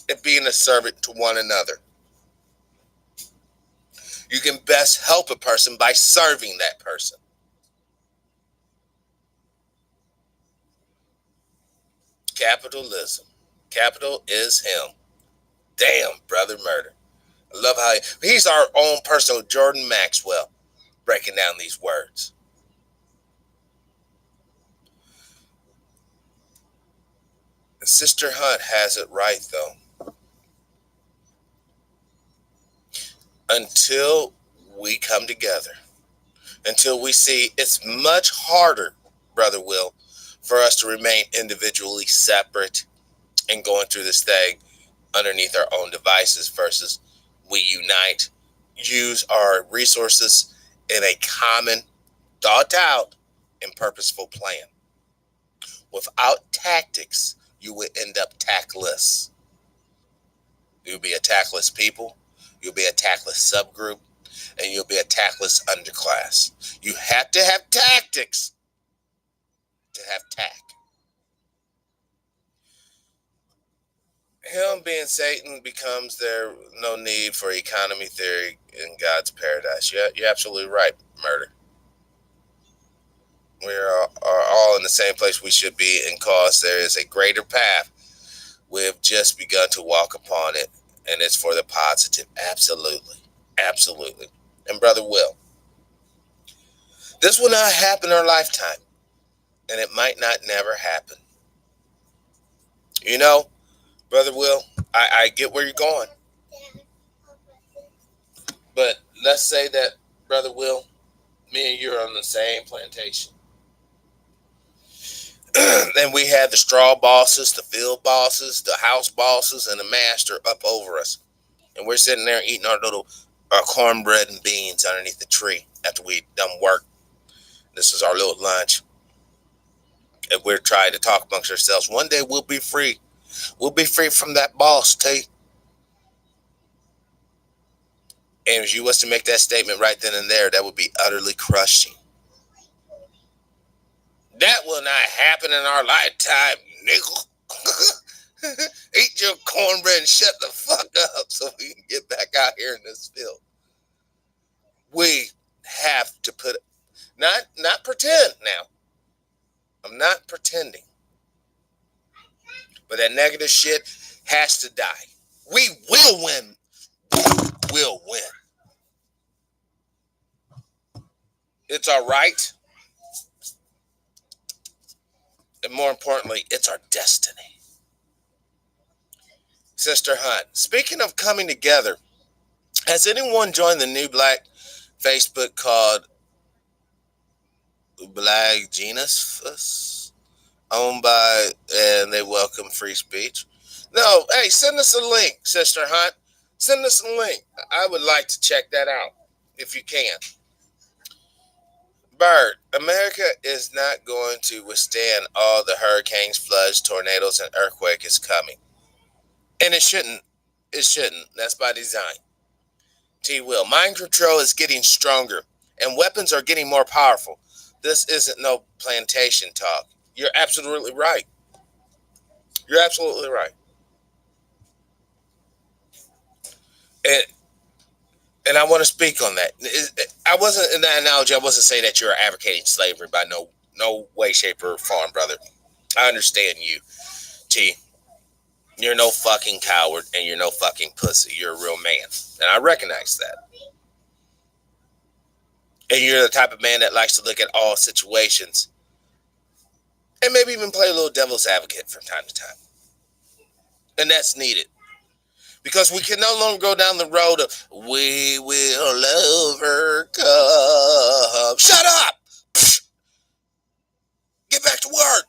and being a servant to one another. You can best help a person by serving that person. Capitalism. Capital is Him. Damn, Brother Murder. I love how he's our own personal Jordan Maxwell breaking down these words. Sister Hunt has it right, though. Until we come together, until we see it's much harder, Brother Will, for us to remain individually separate and going through this thing underneath our own devices versus we unite, use our resources in a common, thought out, and purposeful plan. Without tactics, you will end up tactless. You'll be a tactless people, you'll be a tactless subgroup, and you'll be a tactless underclass. You have to have tactics to have tact. Him being Satan becomes there no need for economy theory in God's paradise. You're absolutely right, Murder. We are all in the same place we should be, and cause there is a greater path. We've just begun to walk upon it, and it's for the positive. Absolutely. Absolutely. And Brother Will, this will not happen in our lifetime, and it might not never happen. You know, Brother Will, I get where you're going. But let's say that, Brother Will, me and you are on the same plantation. And we had the straw bosses, the field bosses, the house bosses, and the master up over us. And we're sitting there eating our cornbread and beans underneath the tree after we done work. This is our little lunch. And we're trying to talk amongst ourselves. One day we'll be free. We'll be free from that boss, T. And if you was to make that statement right then and there, that would be utterly crushing. That will not happen in our lifetime, nickel. Eat your cornbread and shut the fuck up so we can get back out here in this field. We have to not pretend now. I'm not pretending. But that negative shit has to die. We will win. We'll win. It's our right. And more importantly, it's our destiny. Sister Hunt, speaking of coming together, has anyone joined the new black Facebook called Black Genus? Owned by, and they welcome free speech? No, hey, send us a link, Sister Hunt. Send us a link. I would like to check that out, if you can. Bird, America is not going to withstand all the hurricanes, floods, tornadoes, and earthquakes coming. And it shouldn't. It shouldn't. That's by design. T. Will, mind control is getting stronger, and weapons are getting more powerful. This isn't no plantation talk. You're absolutely right. You're absolutely right. And I want to speak on that. I wasn't in that analogy. I wasn't saying that you're advocating slavery by no way, shape, or form, brother. I understand you, T. You're no fucking coward, and you're no fucking pussy. You're a real man, and I recognize that. And you're the type of man that likes to look at all situations, and maybe even play a little devil's advocate from time to time, and that's needed. Because we can no longer go down the road of, we will overcome. Shut up! Get back to work.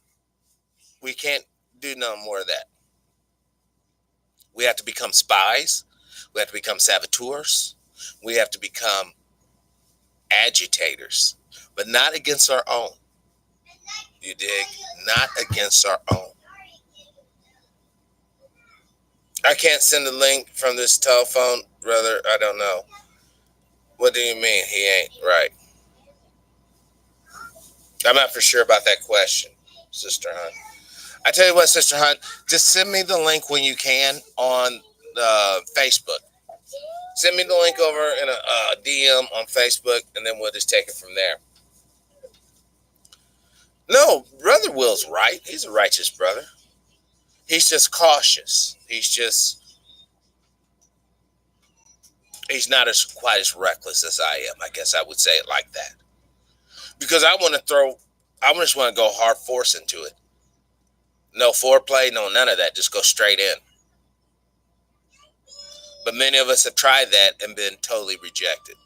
We can't do no more of that. We have to become spies. We have to become saboteurs. We have to become agitators, but not against our own. You dig? Not against our own. I can't send a link from this telephone, brother. I don't know. What do you mean he ain't right? I'm not for sure about that question, Sister Hunt. I tell you what, Sister Hunt, just send me the link when you can on Facebook. Send me the link over in a DM on Facebook, and then we'll just take it from there. No, Brother Will's right. He's a righteous brother. He's just cautious. He's not quite as reckless as I am. I guess I would say it like that. Because I just want to go hard force into it. No foreplay, no none of that. Just go straight in. But many of us have tried that and been totally rejected.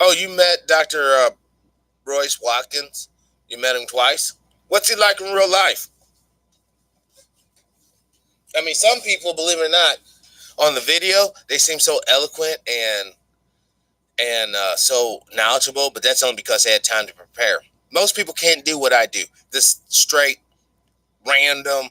Oh, you met Dr. Royce Watkins? You met him twice? What's he like in real life? I mean, some people, believe it or not, on the video, they seem so eloquent and so knowledgeable, but that's only because they had time to prepare. Most people can't do what I do. This straight, random,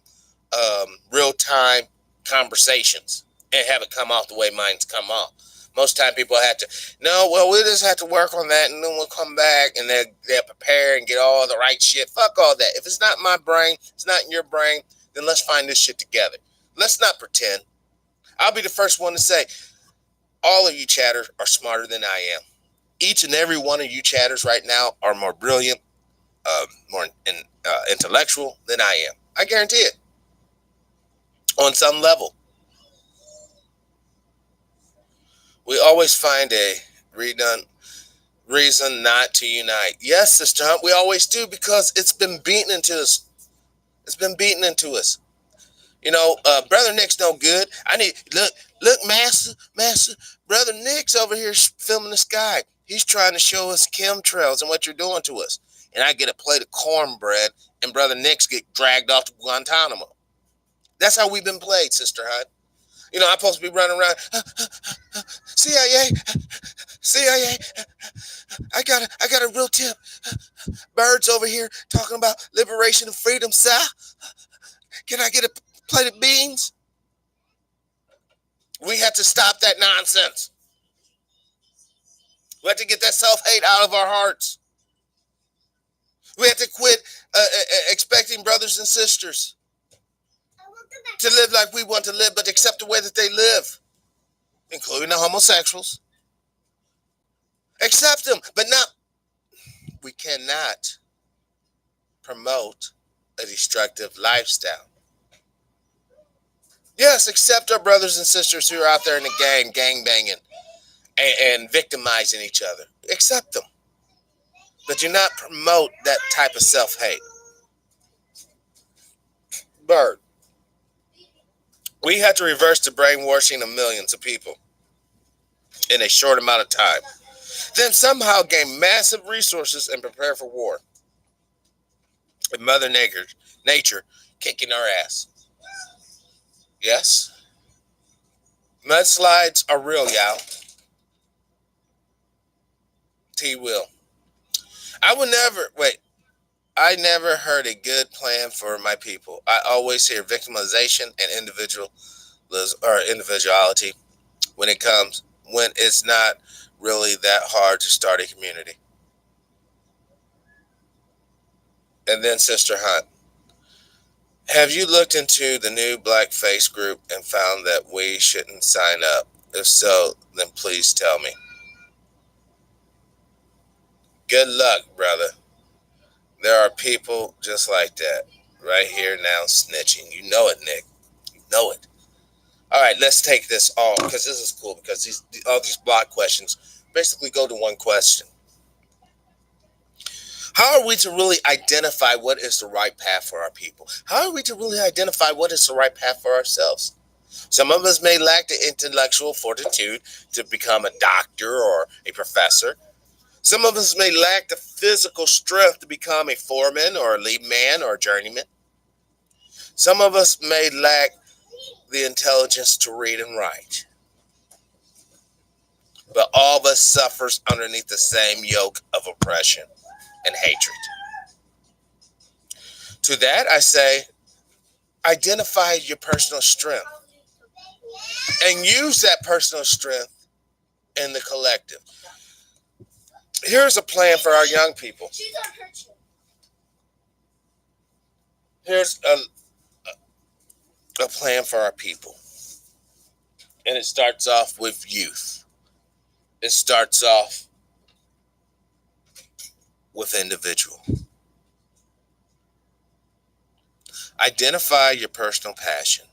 real-time conversations and have it come off the way mine's come off. Most time people have to, no, well, we just have to work on that, and then we'll come back, and they'll prepare and get all the right shit. Fuck all that. If it's not my brain, it's not in your brain, then let's find this shit together. Let's not pretend. I'll be the first one to say, all of you chatters are smarter than I am. Each and every one of you chatters right now are more brilliant, more intellectual than I am. I guarantee it. On some level. We always find a reason not to unite. Yes, Sister Hunt, we always do, because it's been beaten into us. It's been beaten into us. You know, Brother Nick's no good. Look, Master, Brother Nick's over here filming the sky. He's trying to show us chemtrails and what you're doing to us. And I get a plate of cornbread, and Brother Nick's get dragged off to Guantanamo. That's how we've been played, Sister Hunt. You know, I'm supposed to be running around, CIA, I got a real tip. Bird's over here talking about liberation and freedom, sir. Can I get a plate of beans? We have to stop that nonsense. We have to get that self-hate out of our hearts. We have to quit expecting brothers and sisters to live like we want to live, but accept the way that they live, including the homosexuals. Accept them, but not We cannot promote a destructive lifestyle. Yes, accept our brothers and sisters who are out there in the gang banging and victimizing each other. Accept them. But do not promote that type of self-hate. Bird, we had to reverse the brainwashing of millions of people in a short amount of time. Then somehow gain massive resources and prepare for war. With Mother Nature kicking our ass. Yes? Mudslides are real, y'all. T will. I never heard a good plan for my people. I always hear victimization and individuality when it's not really that hard to start a community. And then Sister Hunt, have you looked into the new blackface group and found that we shouldn't sign up? If so, then please tell me. Good luck, brother. There are people just like that right here now snitching. You know it, Nick. You know it. All right, let's take this all because this is cool because all these block questions basically go to one question. How are we to really identify what is the right path for our people? How are we to really identify what is the right path for ourselves? Some of us may lack the intellectual fortitude to become a doctor or a professor. Some of us may lack the physical strength to become a foreman or a lead man or a journeyman. Some of us may lack the intelligence to read and write. But all of us suffers underneath the same yoke of oppression and hatred. To that I say, identify your personal strength and use that personal strength in the collective. Here's a plan for our young people. Here's a plan for our people. And it starts off with youth. It starts off with individual. Identify your personal passion,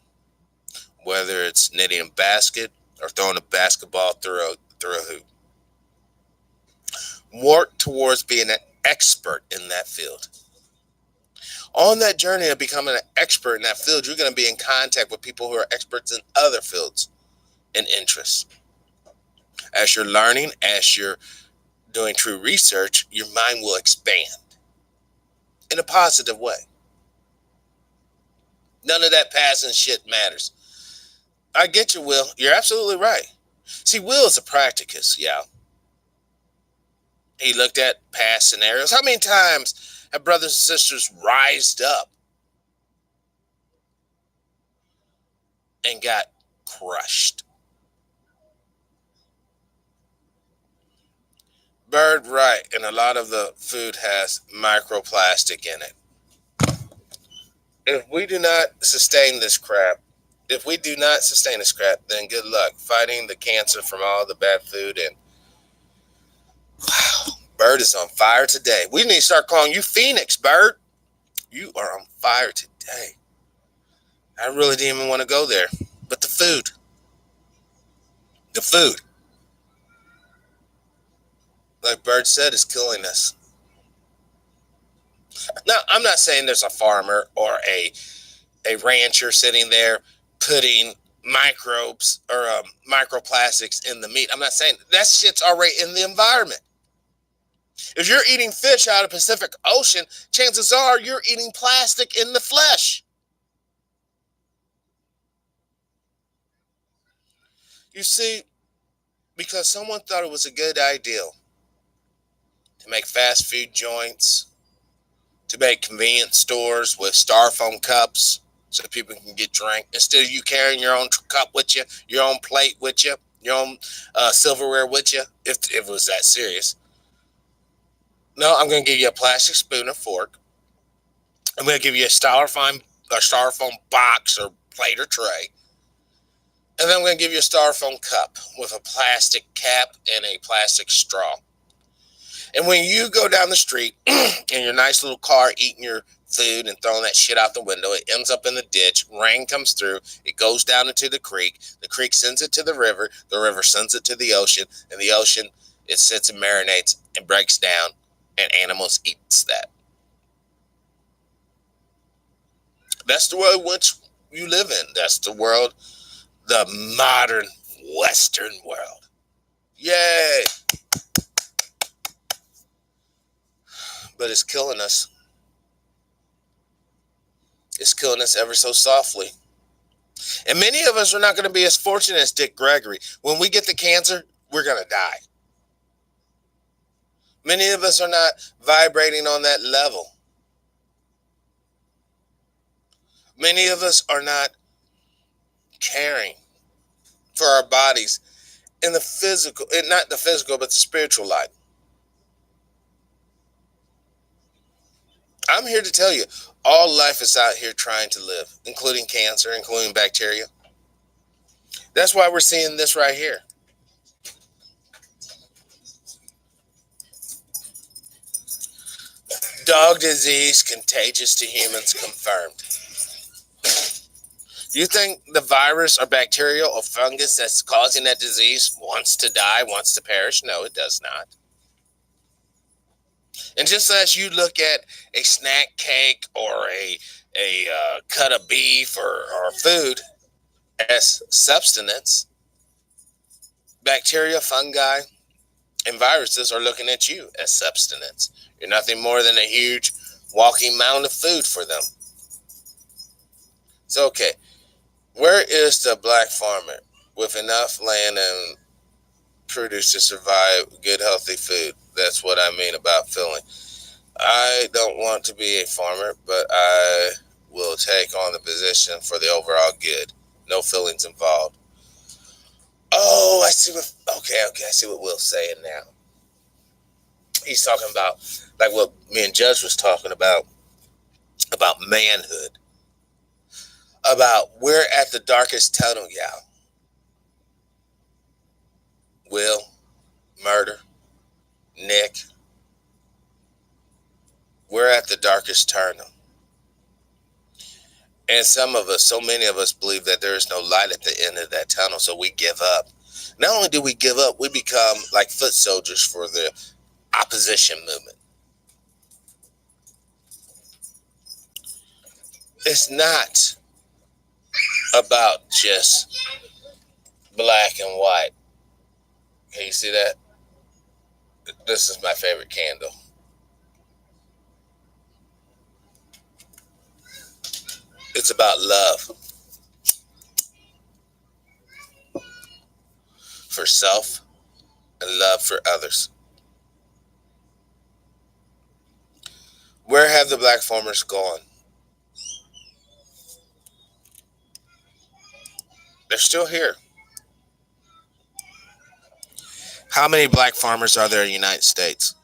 whether it's knitting a basket or throwing a basketball through a hoop. Work towards being an expert in that field. On that journey of becoming an expert in that field, you're going to be in contact with people who are experts in other fields and interests. As you're learning, as you're doing true research, your mind will expand in a positive way. None of that passing shit matters. I get you, Will. You're absolutely right. See, Will is a practicus, yeah. He looked at past scenarios. How many times have brothers and sisters rised up and got crushed? Bird, right, and a lot of the food has microplastic in it. If we do not sustain this crap, then good luck fighting the cancer from all the bad food. And wow, Bird is on fire today. We need to start calling you Phoenix, Bird. You are on fire today. I really didn't even want to go there. But the food, like Bird said, is killing us. Now, I'm not saying there's a farmer or a rancher sitting there putting microbes or microplastics in the meat. I'm not saying that shit's already in the environment. If you're eating fish out of the Pacific Ocean, chances are you're eating plastic in the flesh. You see, because someone thought it was a good idea to make fast food joints, to make convenience stores with styrofoam cups so people can get drink, instead of you carrying your own cup with you, your own plate with you, your own silverware with you, if it was that serious. No, I'm going to give you a plastic spoon or fork. I'm going to give you a styrofoam box or plate or tray. And then I'm going to give you a styrofoam cup with a plastic cap and a plastic straw. And when you go down the street in your nice little car eating your food and throwing that shit out the window, it ends up in the ditch. Rain comes through. It goes down into the creek. The creek sends it to the river. The river sends it to the ocean. And the ocean, it sits and marinates and breaks down. And animals eats that. That's the world which you live in. That's the world, the modern Western world. Yay! But it's killing us. It's killing us ever so softly. And many of us are not going to be as fortunate as Dick Gregory. When we get the cancer, we're going to die. Many of us are not vibrating on that level. Many of us are not caring for our bodies in the physical, not the physical, but the spiritual life. I'm here to tell you, all life is out here trying to live, including cancer, including bacteria. That's why we're seeing this right here. Dog disease contagious to humans confirmed. You think the virus or bacteria or fungus that's causing that disease wants to die, wants to perish? No, it does not. And just as you look at a snack cake or a cut of beef or food as substance, bacteria, fungi, and viruses are looking at you as substance. You're nothing more than a huge walking mound of food for them. So, okay, where is the black farmer with enough land and produce to survive good, healthy food? That's what I mean about filling. I don't want to be a farmer, but I will take on the position for the overall good. No feelings involved. Oh, I see what. Okay, I see what Will's saying now. He's talking about like what me and Judge was talking about manhood, about we're at the darkest tunnel, y'all. Will, murder, Nick, we're at the darkest tunnel. And some of us, so many of us believe that there is no light at the end of that tunnel, so we give up. Not only do we give up, we become like foot soldiers for the opposition movement. It's not about just black and white. Can you see that? This is my favorite candle. It's about love for self and love for others. Where have the black farmers gone? They're still here. How many black farmers are there in the United States?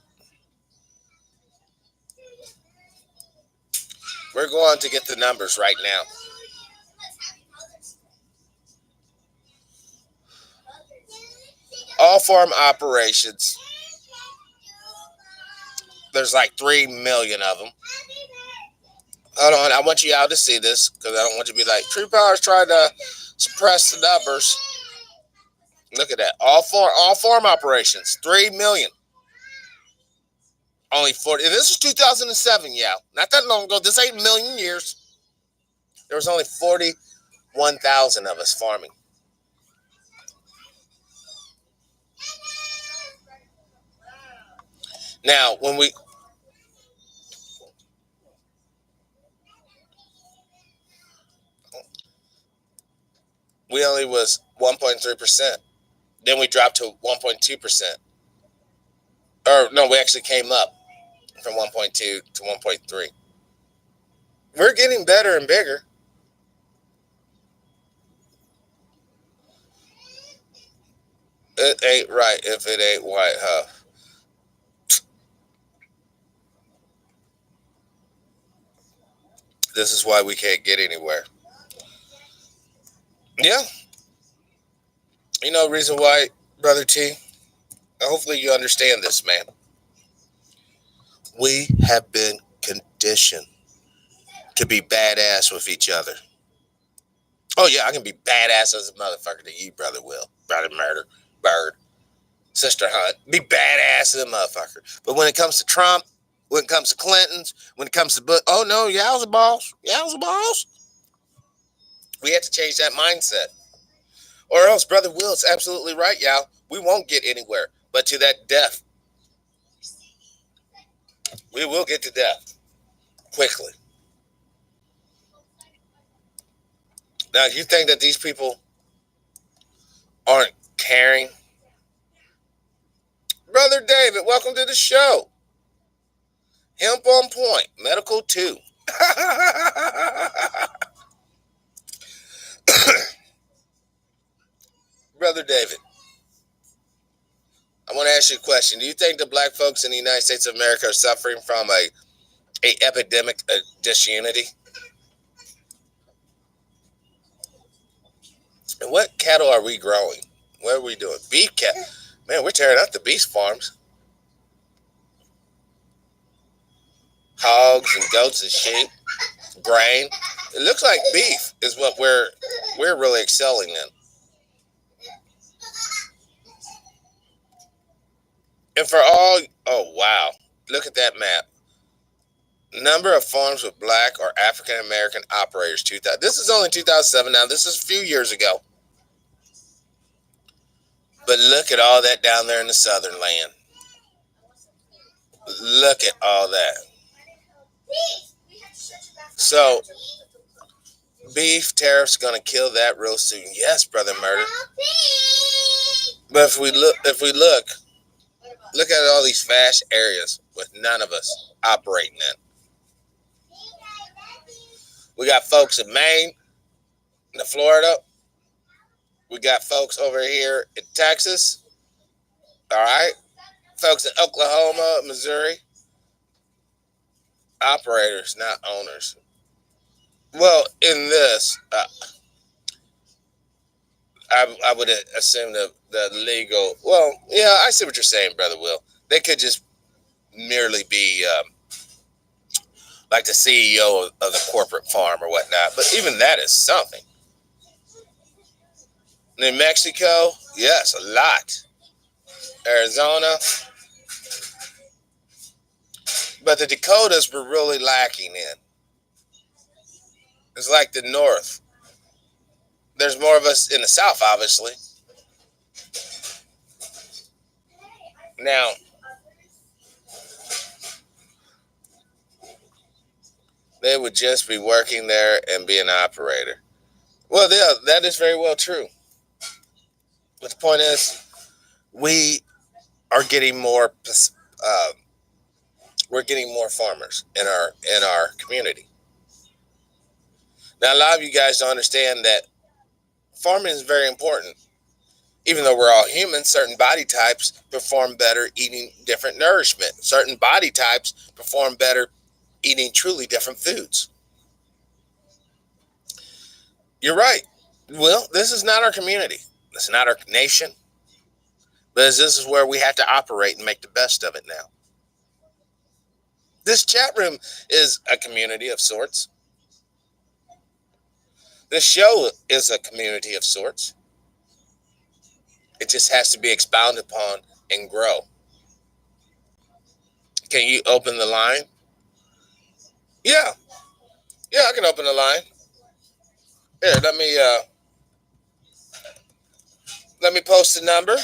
We're going to get the numbers right now. All farm operations, there's like 3 million of them. Hold on, I want you all to see this because I don't want you to be like, True Power's trying to suppress the numbers. Look at that. All farm operations, 3 million. Only 40. And this is 2007, yeah. Not that long ago. This ain't a million years. There was only 41,000 of us farming. Now, when we only was 1.3%. Then we dropped to 1.2%. Or no, we actually came up from 1.2 to 1.3. We're getting better and bigger. It ain't right if it ain't white, huh? This is why we can't get anywhere. Yeah. You know the reason why, Brother T? Hopefully you understand this, man. We have been conditioned to be badass with each other. Oh yeah, I can be badass as a motherfucker to you, Brother Will, Brother Murder, Bird, Sister Hunt. Be badass as a motherfucker. But when it comes to Trump, when it comes to Clinton's, when it comes to Bush, oh no, y'all's a boss. Y'all's a boss. We have to change that mindset. Or else, Brother Will's absolutely right, y'all. We won't get anywhere but to that death. We will get to death quickly. Now, you think that these people aren't caring? Brother David, welcome to the show. Hemp on point, medical too. Brother David, I want to ask you a question. Do you think the black folks in the United States of America are suffering from a epidemic of disunity? And what cattle are we growing? What are we doing? Beef cattle. Man, we're tearing up the beef farms. Hogs and goats and sheep, grain. It looks like beef is what we're really excelling in. And for all, oh wow, look at that map. Number of farms with black or African American operators. 2000. This is only 2007 now. This is a few years ago. But look at all that down there in the southern land. Look at all that. So, beef tariffs going to kill that real soon. Yes, Brother Murder. But if we look at all these vast areas with none of us operating in. We got folks in Maine, in Florida. We got folks over here in Texas. All right. Folks in Oklahoma, Missouri. Operators, not owners. Well, in this, I would assume the legal. Well, yeah, I see what you're saying, Brother Will. They could just merely be like the CEO of the corporate farm or whatnot. But even that is something. New Mexico, yes, a lot. Arizona. But the Dakotas were really lacking in. It's like the North. There's more of us in the South, obviously. Now, they would just be working there and be an operator. Well, yeah, that is very well true. But the point is, we are getting more. We're getting more farmers in our community. Now, a lot of you guys don't understand that farming is very important. Even though we're all humans, certain body types perform better eating different nourishment. Certain body types perform better eating truly different foods. You're right. Well, this is not our community. This is not our nation. But this is where we have to operate and make the best of it now. This chat room is a community of sorts. This show is a community of sorts. It just has to be expounded upon and grow. Can you open the line? Yeah. Yeah, I can open the line. Here, let me post the number.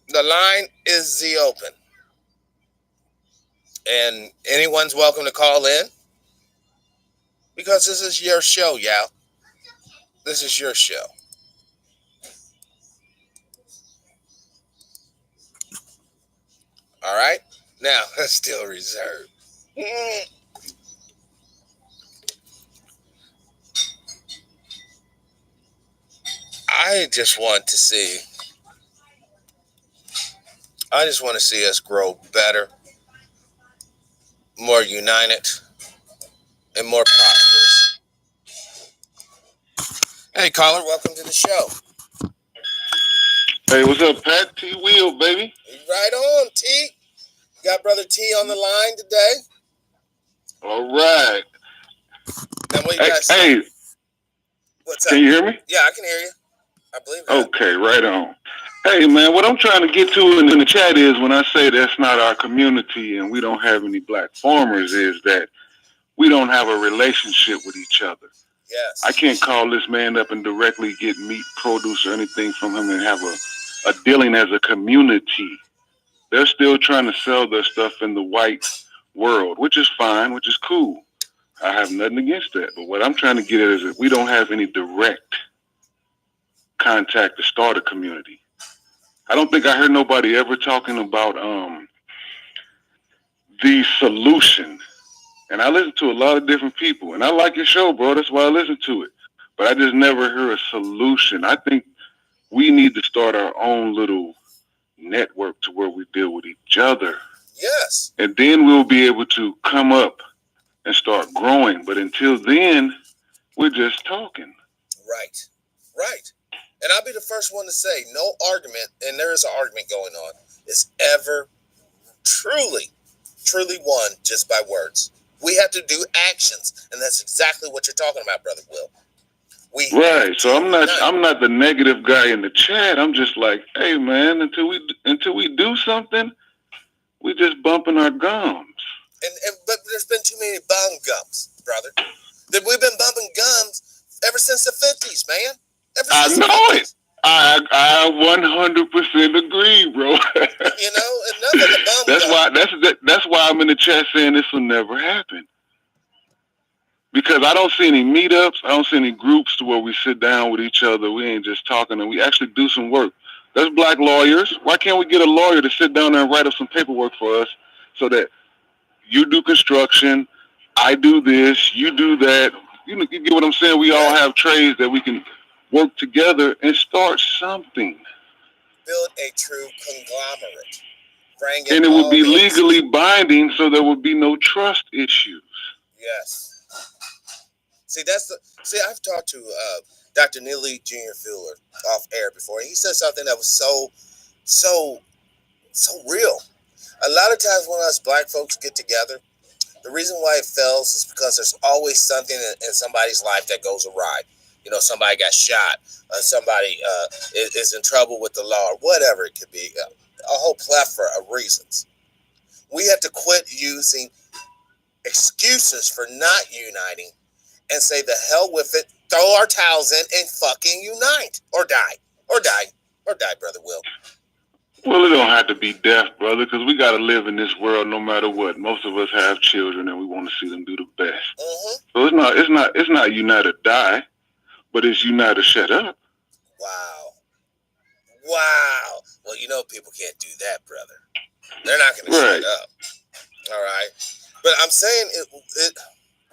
The line is the open. And anyone's welcome to call in. Because this is your show, y'all. This is your show. All right? Now, still reserved. I just want to see us grow better, more united, and more prosperous. Hey, caller, welcome to the show. Hey, what's up, Pat? T Wheel, baby. Right on, T. Got brother T on the line today. All right. Now, what you Hey, guys say? hey, What's can up? you hear me? Yeah, I can hear you. I believe that. Okay, right on. Hey, man, what I'm trying to get to in the chat is when I say that's not our community and we don't have any black farmers, is that we don't have a relationship with each other. Yes. I can't call this man up and directly get meat, produce, or anything from him and have a dealing as a community. They're still trying to sell their stuff in the white world, which is fine, which is cool. I have nothing against that. But what I'm trying to get at is that we don't have any direct contact to start a community. I don't think I heard nobody ever talking about the solution. And I listen to a lot of different people, and I like your show, bro. That's why I listen to it. But I just never hear a solution. I think we need to start our own little network to where we deal with each other. Yes. And then we'll be able to come up and start growing. But until then, we're just talking. Right. Right. And I'll be the first one to say no argument, and there is an argument going on, is ever truly won just by words. We have to do actions, and that's exactly what you're talking about, Brother Will. Right. So I'm not the negative guy in the chat. I'm just like, hey man, until we do something, we just bumping our gums. But there's been too many bum gums, brother. We've been bumping gums ever since the 50s, man. I know it. I 100% agree, bro. You know, enough of the bum that's why I'm in the chat saying this will never happen. Because I don't see any meetups, I don't see any groups to where we sit down with each other. We ain't just talking, and we actually do some work. There's black lawyers. Why can't we get a lawyer to sit down there and write up some paperwork for us so that you do construction, I do this, you do that. You get what I'm saying? We all have trades that we can work together and start something. Build a true conglomerate. And it would be legally binding, so there would be no trust issues. Yes. See, I've talked to Dr. Neely Jr. Fuller off air before, and he said something that was so real. A lot of times when us black folks get together, the reason why it fails is because there's always something in somebody's life that goes awry. You know, somebody got shot, somebody is in trouble with the law, or whatever it could be. A whole plethora of reasons. We have to quit using excuses for not uniting and say the hell with it, throw our towels in and fucking unite. Or die. Or die. Or die, Brother Will. Well, it don't have to be death, brother, because we got to live in this world no matter what. Most of us have children, and we want to see them do the best. Mm-hmm. So it's not unite or die, but it's unite or shut up. Wow. Well, you know people can't do that, brother. They're not going to shut up. All right. But I'm saying it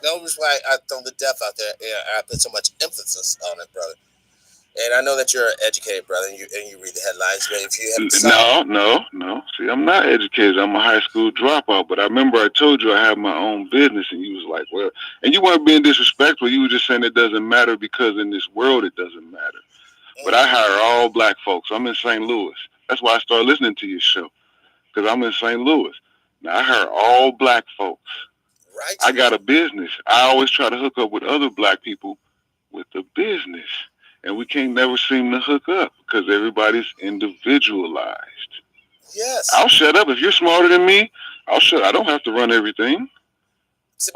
no reason why I throw the death out there. Yeah, I put so much emphasis on it, brother. And I know that you're an educated brother, and you read the headlines. But if you have no. See, I'm not educated. I'm a high school dropout. But I remember I told you I have my own business, and you was like, well, and you weren't being disrespectful. You were just saying it doesn't matter because in this world it doesn't matter. But I hire all black folks. I'm in St. Louis. That's why I started listening to your show, because I'm in St. Louis. Now I hire all black folks. Right. I got a business. I always try to hook up with other black people with a business. And we can't never seem to hook up because everybody's individualized. Yes. I'll shut up. If you're smarter than me, I'll shut. I don't have to run everything.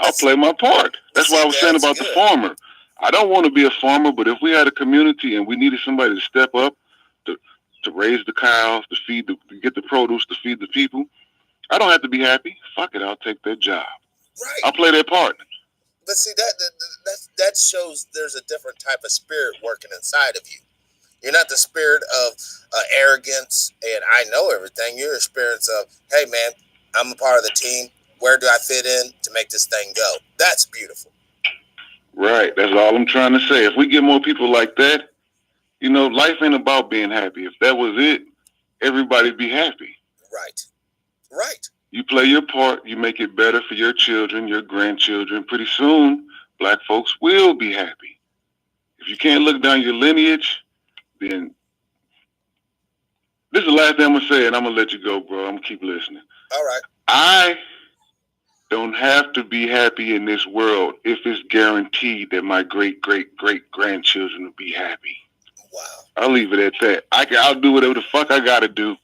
I'll play my part. That's why I was saying about the farmer. I don't want to be a farmer, but if we had a community and we needed somebody to step up to raise the cows, to get the produce, to feed the people, I don't have to be happy. Fuck it, I'll take that job. Right. I'll play that part. But see, that shows there's a different type of spirit working inside of you. You're not the spirit of arrogance and I know everything. You're a spirit of, hey man, I'm a part of the team. Where do I fit in to make this thing go? That's beautiful. Right. That's all I'm trying to say. If we get more people like that, you know, life ain't about being happy. If that was it, everybody'd be happy. Right. You play your part. You make it better for your children, your grandchildren. Pretty soon, black folks will be happy. If you can't look down your lineage, then This is the last thing I'm gonna say, and I'm gonna let you go, bro. I'm gonna keep listening. All right. I don't have to be happy in this world if it's guaranteed that my great grandchildren will be happy. Wow. I'll leave it at that. I'll do whatever the fuck I gotta do.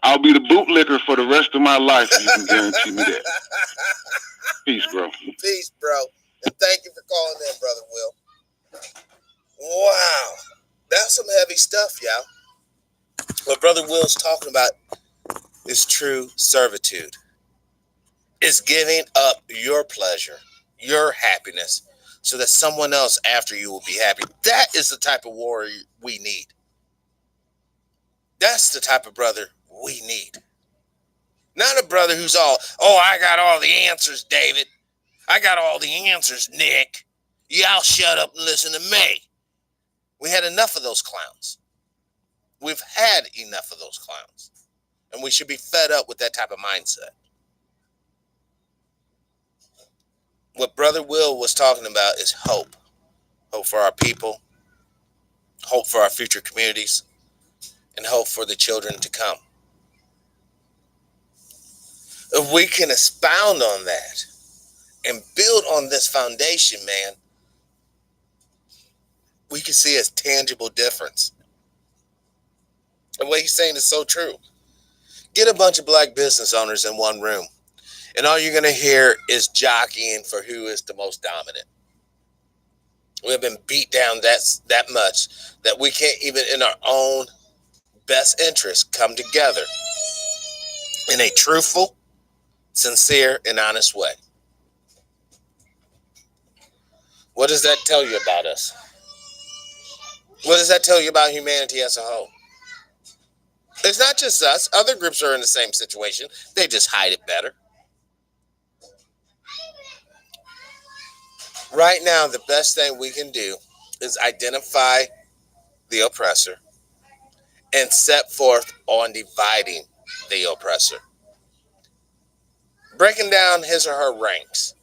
I'll be the bootlicker for the rest of my life if you can guarantee me that. Peace, bro. Peace, bro. And thank you for calling in, Brother Will. Wow. That's some heavy stuff, y'all. What Brother Will's talking about is true servitude. It's giving up your pleasure, your happiness, so that someone else after you will be happy. That is the type of warrior we need. That's the type of brother we need. Not a brother who's all, oh, I got all the answers, David. I got all the answers, Nick. Y'all shut up and listen to me. We had enough of those clowns. We've had enough of those clowns. And we should be fed up with that type of mindset. What Brother Will was talking about is hope. Hope for our people, hope for our future communities, and hope for the children to come. If we can expound on that and build on this foundation, man, we can see a tangible difference. And what he's saying is so true. Get a bunch of black business owners in one room, and all you're going to hear is jockeying for who is the most dominant. We have been beat down that much that we can't even in our own best interest come together in a truthful, sincere, and honest way. What does that tell you about us? What does that tell you about humanity as a whole? It's not just us. Other groups are in the same situation. They just hide it better. Right now, the best thing we can do is identify the oppressor and set forth on dividing the oppressor. Breaking down his or her ranks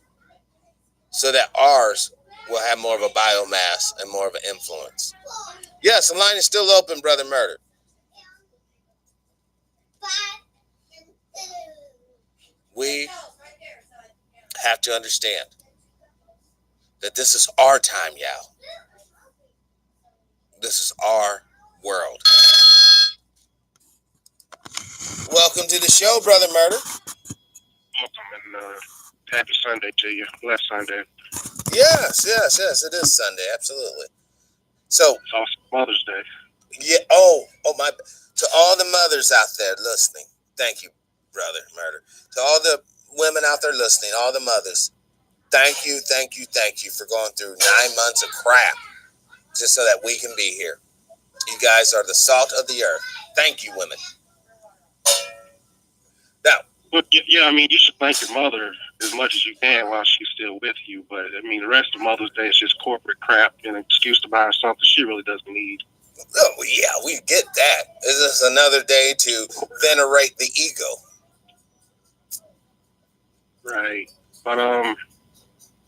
so that ours will have more of a biomass and more of an influence. Yes, the line is still open, Brother Murder. We have to understand that this is our time, y'all. This is our world. Welcome to the show, Brother Murder. Welcome and happy Sunday to you. Blessed Sunday. Yes, it is Sunday, absolutely. So it's also Mother's Day. Yeah. Oh my. To all the mothers out there listening, thank you, Brother Murder. To all the women out there listening, all the mothers, thank you for going through 9 months of crap just so that we can be here. You guys are the salt of the earth. Thank you, women. Now, but yeah, I mean, you should thank your mother as much as you can while she's still with you. But I mean, the rest of Mother's Day is just corporate crap and an excuse to buy her something she really doesn't need. Oh yeah, we get that. This is another day to venerate the ego. Right. But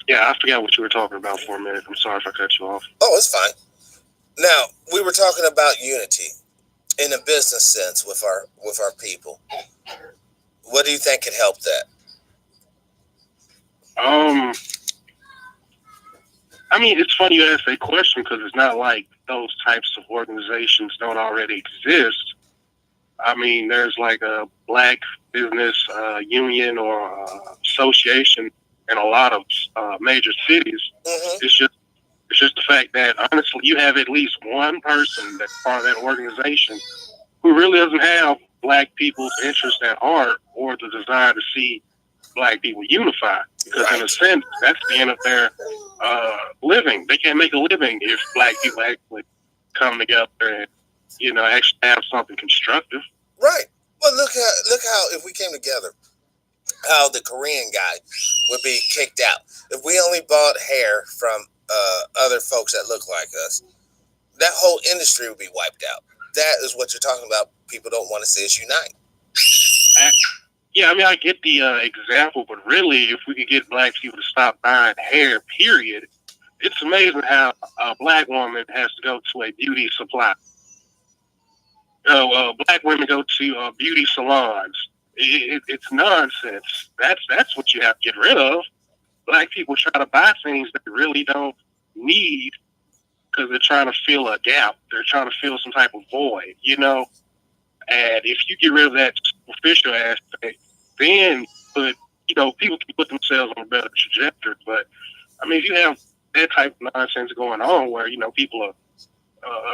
yeah, I forgot what you were talking about for a minute. I'm sorry if I cut you off. Oh, it's fine. Now, we were talking about unity in a business sense with our people. What do you think could help that? I mean, it's funny you ask that question because it's not like those types of organizations don't already exist. I mean, there's like a black business union or association in a lot of major cities. Mm-hmm. It's just the fact that, honestly, you have at least one person that's part of that organization who really doesn't have black people's interest at heart or the desire to see black people unified. Because in a sense, that's the end of their living. They can't make a living if black people actually come together and, actually have something constructive. Right. Well, look how if we came together, how the Korean guy would be kicked out. If we only bought hair from other folks that look like us, that whole industry would be wiped out. That is what you're talking about. People don't want to see us unite. Yeah, I mean, I get the example, but really, if we could get black people to stop buying hair, period, it's amazing how a black woman has to go to a beauty supply black women go to beauty salons. It's nonsense. That's what you have to get rid of. Black people try to buy things they really don't need because they're trying to fill a gap. They're trying to fill some type of void, And if you get rid of that superficial aspect, then people can put themselves on a better trajectory. But I mean, if you have that type of nonsense going on, where people are,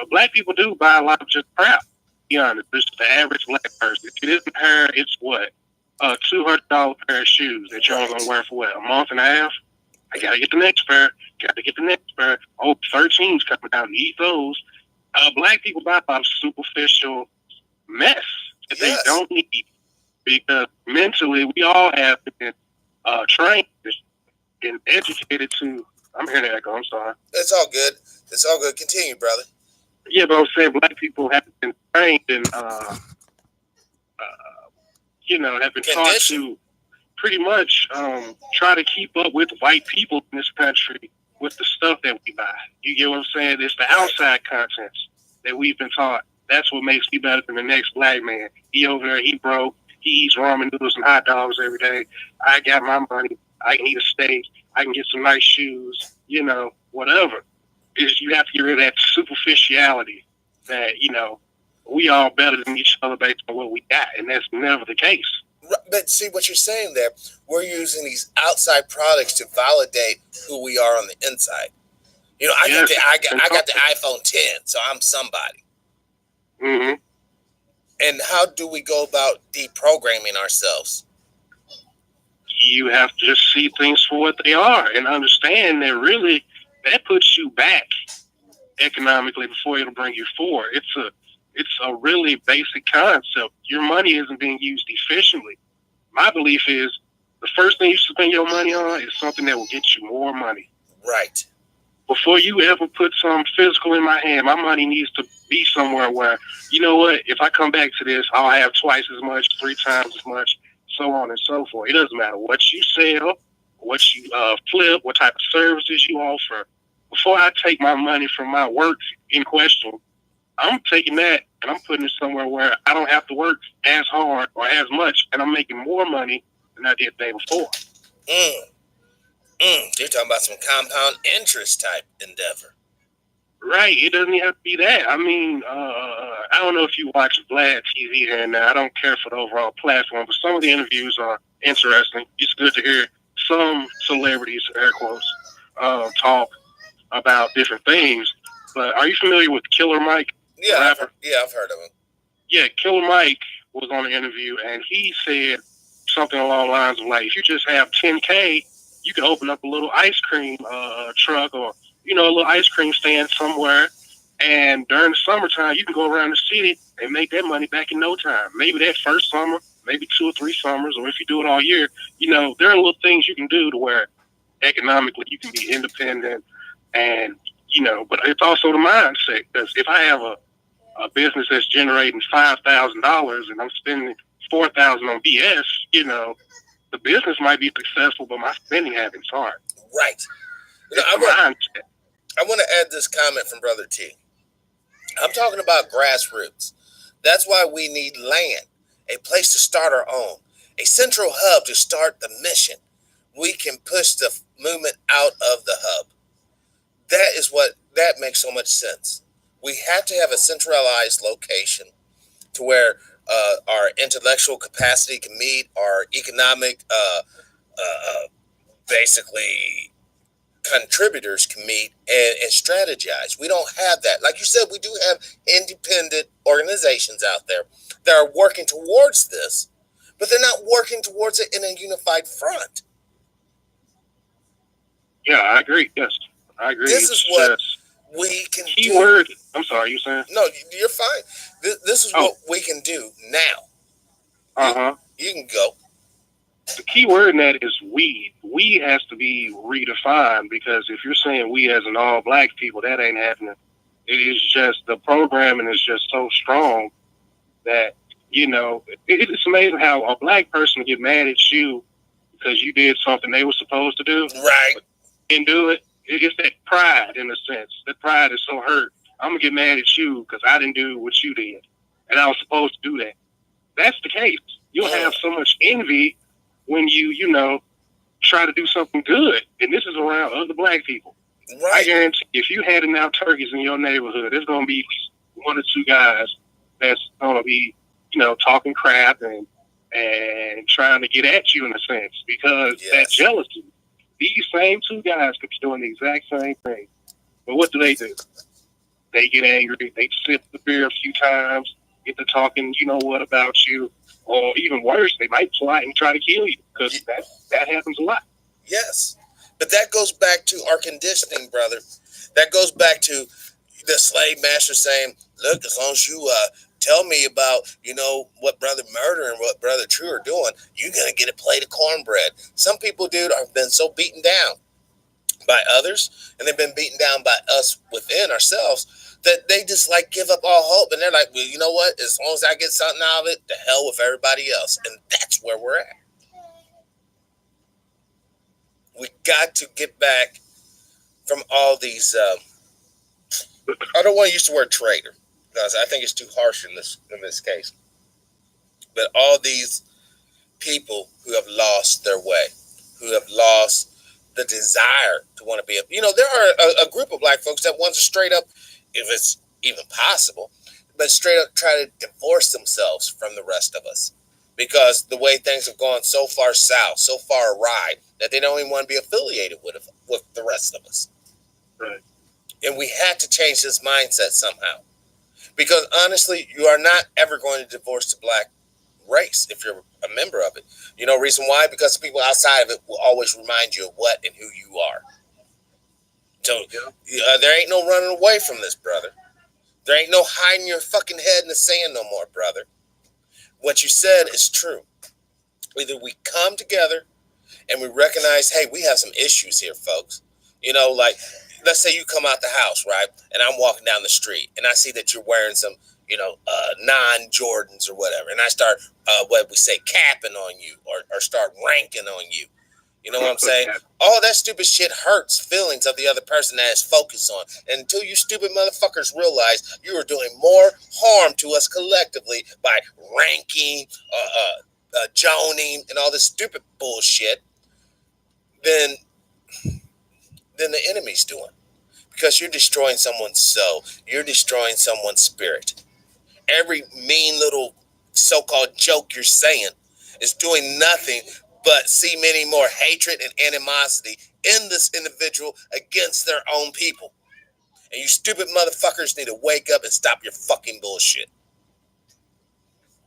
black people do buy a lot of just crap. To be honest, just the average black person. If it isn't hair, it's what $200 pair of shoes that you're only gonna wear for what, a month and a half. I gotta get the next pair. Got to get the next pair. Oh, 13's coming out. Need those. Black people buy a lot of superficial mess that they don't need, because mentally we all have been trained and educated to. I'm hearing that echo. I'm sorry. It's all good. It's all good. Continue, brother. Yeah, but I'm saying black people have been trained and have been taught to pretty much try to keep up with white people in this country with the stuff that we buy. You get what I'm saying? It's the outside contents that we've been taught. That's what makes me better than the next black man. He over there, he broke. He eats ramen noodles and hot dogs every day. I got my money. I can eat a steak. I can get some nice shoes. Whatever. Is you have to get rid of that superficiality that we all better than each other based on what we got, and that's never the case. But see what you're saying there. We're using these outside products to validate who we are on the inside. I got the iPhone 10, so I'm somebody. Mm-hmm. And how do we go about deprogramming ourselves? You have to just see things for what they are and understand that really that puts you back economically before it'll bring you forward. It's a really basic concept. Your money isn't being used efficiently. My belief is the first thing you spend your money on is something that will get you more money. Right. Before you ever put some physical in my hand, my money needs to be somewhere where, you know what, if I come back to this, I'll have twice as much, 3 times as much, so on and so forth. It doesn't matter what you sell, what you flip, what type of services you offer. Before I take my money from my work in question, I'm taking that and I'm putting it somewhere where I don't have to work as hard or as much, and I'm making more money than I did the day before. You're talking about some compound interest type endeavor. Right. It doesn't have to be that. I mean, I don't know if you watch Vlad TV here and there. I don't care for the overall platform, but some of the interviews are interesting. It's good to hear some celebrities, air quotes, talk about different things. But are you familiar with Killer Mike? Yeah, I've heard of him. Yeah, Killer Mike was on the interview, and he said something along the lines of, like, if you just have $10K, you can open up a little ice cream truck or, a little ice cream stand somewhere, and during the summertime, you can go around the city and make that money back in no time. Maybe that first summer, maybe 2 or 3 summers, or if you do it all year, there are little things you can do to where economically you can be independent and, but it's also the mindset, because if I have a business that's generating $5,000 and I'm spending $4,000 on BS, the business might be successful, but my spending habits aren't. Right. I want to add this comment from Brother T. I'm talking about grassroots. That's why we need land, a place to start our own, a central hub to start the mission. We can push the movement out of the hub. That makes so much sense. We have to have a centralized location to where our intellectual capacity can meet, our economic, basically, contributors can meet and strategize. We don't have that. Like you said, we do have independent organizations out there that are working towards this, but they're not working towards it in a unified front. Yeah, I agree. Yes, I agree. This is what we can do. Word. I'm sorry, you saying? No, you're fine. This is what we can do now. You can go. The key word in that is we. We has to be redefined, because if you're saying we as an all black people, that ain't happening. It is just the programming is just so strong that, it's amazing how a black person get mad at you because you did something they were supposed to do. Right. And do it. It's that pride, in a sense. That pride is so hurt. I'm going to get mad at you because I didn't do what you did. and I was supposed to do that. That's the case. You'll have so much envy when you know, try to do something good. And this is around other black people. Right. I guarantee if you handing out turkeys in your neighborhood, there's going to be one or two guys that's going to be, you know, talking crap and trying to get at you in a sense because that jealousy. These same two guys could be doing the exact same thing. But what do? They get angry. They sip the beer a few times, get to talking, you know what, about you. Or even worse, they might plot and try to kill you because that happens a lot. Yes. But that goes back to our conditioning, brother. That goes back to the slave master saying, look, as long as you tell me about, you know, what Brother Murder and what Brother True are doing, you're going to get a plate of cornbread. Some people, dude, have been so beaten down by others, and they've been beaten down by us within ourselves, that they just like give up all hope. And they're like, well, you know what? As long as I get something out of it, to hell with everybody else. And that's where we're at. We got to get back from all these. I don't want to use the word traitor because I think it's too harsh in this case. But all these people who have lost their way, who have lost the desire to want to be you know, there are a group of black folks that want to straight up, if it's even possible, but straight up try to divorce themselves from the rest of us. Because the way things have gone so far south, so far awry, that they don't even want to be affiliated with the rest of us. Right. And we had to change this mindset somehow. Because honestly, you are not ever going to divorce the black race if you're a member of it. You know, reason why? Because the people outside of it will always remind you of what and who you are. So there ain't no running away from this, brother. There ain't no hiding your fucking head in the sand no more, brother. What you said is true. Either we come together and we recognize, hey, we have some issues here, folks. You know, like, let's say you come out the house, right? And I'm walking down the street and I see that you're wearing some, you know, non-Jordans or whatever. And I start, what we say, capping on you or start ranking on you. You know what I'm saying? All that stupid shit hurts feelings of the other person that is focused on. And until you stupid motherfuckers realize you are doing more harm to us collectively by ranking, joning, and all this stupid bullshit than the enemy's doing. Because you're destroying someone's soul. You're destroying someone's spirit. Every mean little so-called joke you're saying is doing nothing but cementing more hatred and animosity in this individual against their own people. And you stupid motherfuckers need to wake up and stop your fucking bullshit.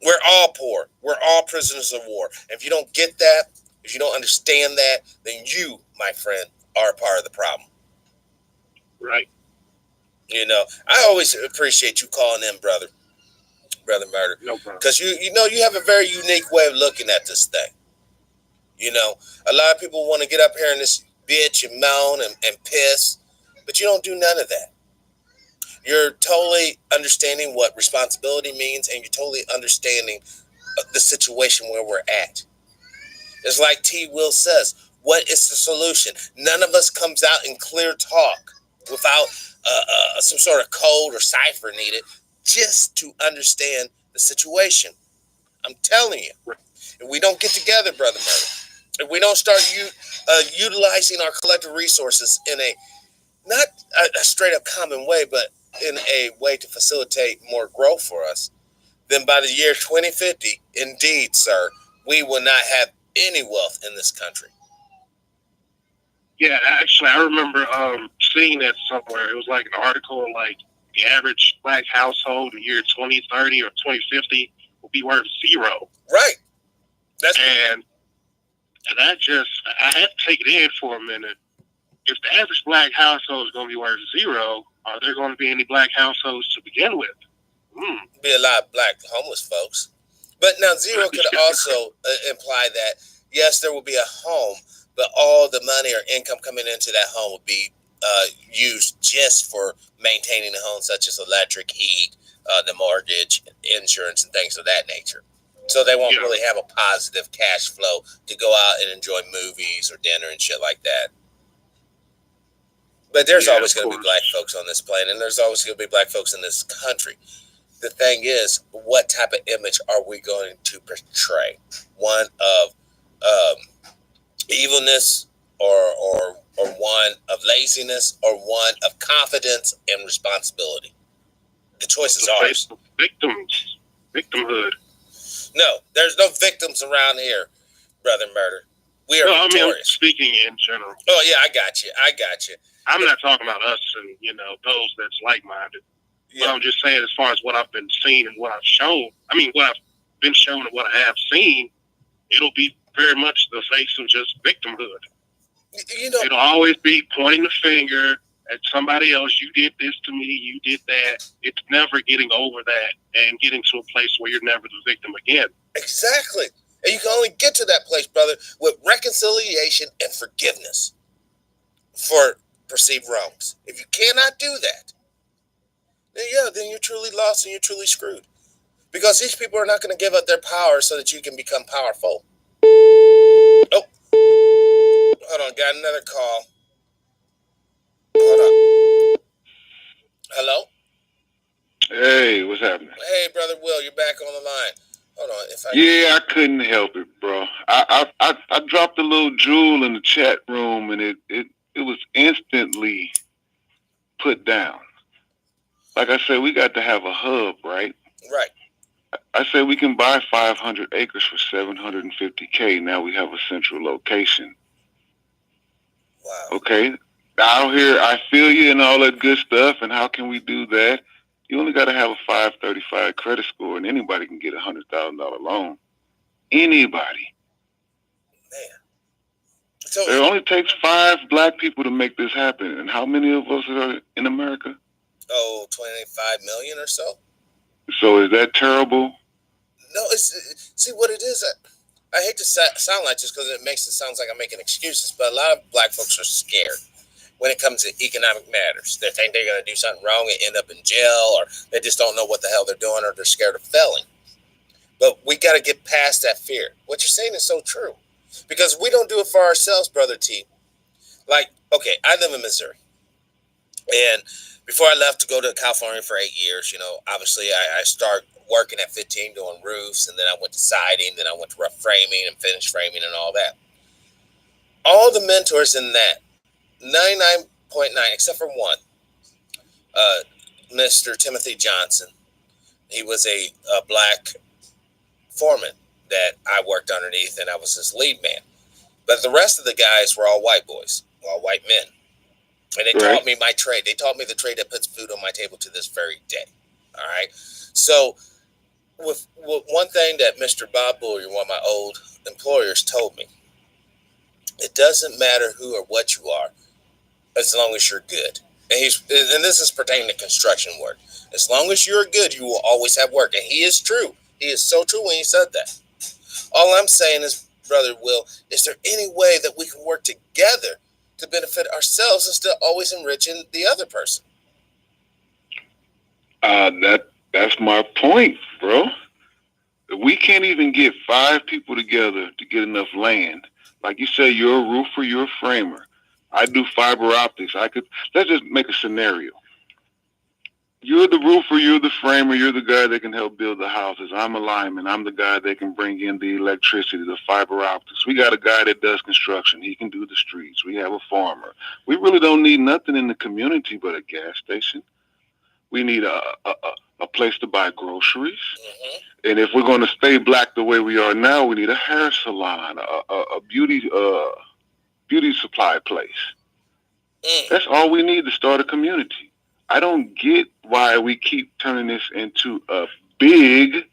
We're all poor. We're all prisoners of war. And if you don't get that, if you don't understand that, then you, my friend, are a part of the problem. Right. You know, I always appreciate you calling in, Brother Murder. No problem. Because you know, you have a very unique way of looking at this thing. You know, a lot of people want to get up here and just bitch and moan and piss, but you don't do none of that. You're totally understanding what responsibility means, and you're totally understanding the situation where we're at. It's like T. Will says, what is the solution? None of us comes out in clear talk without some sort of code or cipher needed just to understand the situation. I'm telling you, if we don't get together, Brother Murder, if we don't start utilizing our collective resources in a, not a straight up common way, but in a way to facilitate more growth for us, then by the year 2050, indeed, sir, we will not have any wealth in this country. Yeah, actually, I remember seeing that somewhere. It was like an article, like the average black household in the year 2030 or 2050 will be worth zero. Right. And I had to take it in for a minute. If the average black household is going to be worth zero, are there going to be any black households to begin with? Be a lot of black homeless folks. But now zero could also imply that, yes, there will be a home, but all the money or income coming into that home will be used just for maintaining the home, such as electric, heat, the mortgage, insurance, and things of that nature. So they won't really have a positive cash flow to go out and enjoy movies or dinner and shit like that. But there's always going to be black folks on this planet, and there's always going to be black folks in this country. the thing is, what type of image are we going to portray? One of evilness, or one of laziness, or one of confidence and responsibility? The choice is ours. Victimhood. No, there's no victims around here, Brother Murder. We are victorious. I'm speaking in general. Oh yeah, I got you. I'm not talking about us and those that's like-minded. Yeah. But I'm just saying, as far as what I've been seeing and what I've shown, what I've been shown and what I have seen, it'll be very much the face of just victimhood. It'll always be pointing the finger at somebody else. You did this to me. You did that. It's never getting over that and getting to a place where you're never the victim again. Exactly. And you can only get to that place, brother, with reconciliation and forgiveness for perceived wrongs. If you cannot do that, then you're truly lost and you're truly screwed. Because these people are not going to give up their power so that you can become powerful. Oh, hold on, got another call. Hold on. Hello? Hey, what's happening? Hey, Brother Will, you're back on the line. Hold on. I couldn't help it, bro. I dropped a little jewel in the chat room, and it was instantly put down. Like I said, we got to have a hub, right? Right. I said we can buy 500 acres for $750K. Now we have a central location. Wow. Okay. Out here, I feel you and all that good stuff. And how can we do that? You only got to have a 535 credit score, and anybody can get a $100,000 loan. Anybody. Man. So it only takes 5 black people to make this happen. And how many of us are in America? 25 million or so. So is that terrible? No, see what it is. I hate to sound like this because it makes it sound like I'm making excuses, but a lot of black folks are scared when it comes to economic matters. They think they're going to do something wrong and end up in jail, or they just don't know what the hell they're doing, or they're scared of failing. But we got to get past that fear. What you're saying is so true, because we don't do it for ourselves, Brother T. Like, okay, I live in Missouri, and before I left to go to California for 8 years, obviously I started working at 15 doing roofs, and then I went to siding, then I went to rough framing and finished framing and all that. All the mentors in that, 99.9, except for one, Mr. Timothy Johnson. He was a black foreman that I worked underneath, and I was his lead man. But the rest of the guys were all white boys, all white men. And they taught me my trade. They taught me the trade that puts food on my table to this very day. All right. So with one thing that Mr. Bob Bullier, one of my old employers, told me, it doesn't matter who or what you are, as long as you're good. And this is pertaining to construction work. As long as you're good, you will always have work. And he is true. He is so true when he said that. All I'm saying is, Brother Will, is there any way that we can work together to benefit ourselves instead of always enriching the other person? That's my point, bro. We can't even get 5 people together to get enough land. Like you said, you're a roofer, you're a framer. I do fiber optics. Let's just make a scenario. You're the roofer, you're the framer, you're the guy that can help build the houses. I'm a lineman. I'm the guy that can bring in the electricity, the fiber optics. We got a guy that does construction. He can do the streets. We have a farmer. We really don't need nothing in the community but a gas station. We need a place to buy groceries. Mm-hmm. And if we're going to stay black the way we are now, we need a hair salon, a beauty supply place. That's all we need to start a community. I don't get why we keep turning this into a big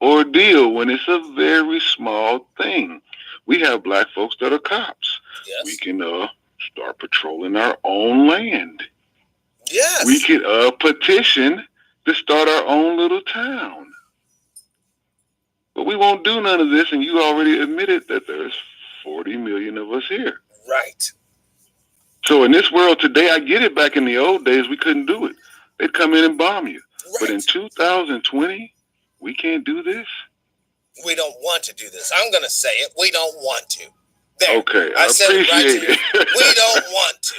ordeal when it's a very small thing. We have black folks that are cops. Yes. We can start patrolling our own land. Yes. We could petition to start our own little town. But we won't do none of this, and you already admitted that there's 40 million of us here. Right. So in this world today, I get it. Back in the old days, we couldn't do it. They'd come in and bomb you. Right. But in 2020, we can't do this. We don't want to do this. I'm going to say it. We don't want to. There. Okay, I appreciate it. We don't want to.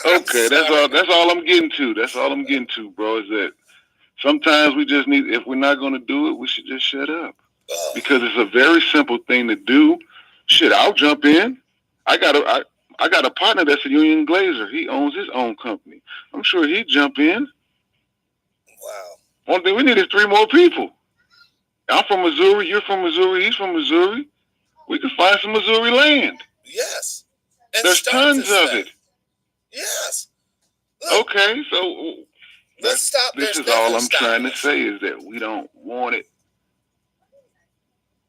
Okay, that's all I'm getting to. That's all I'm getting to, bro, is that Sometimes we just need, if we're not going to do it, we should just shut up. Because it's a very simple thing to do. Shit, I'll jump in. I got a partner that's a union glazer. He owns his own company. I'm sure he'd jump in. Wow. One thing we need is 3 more people. I'm from Missouri. You're from Missouri. He's from Missouri. We can find some Missouri land. Yes. And there's tons of it. Yes. Look, okay, so let's stop. This is all I'm trying to say is that we don't want it.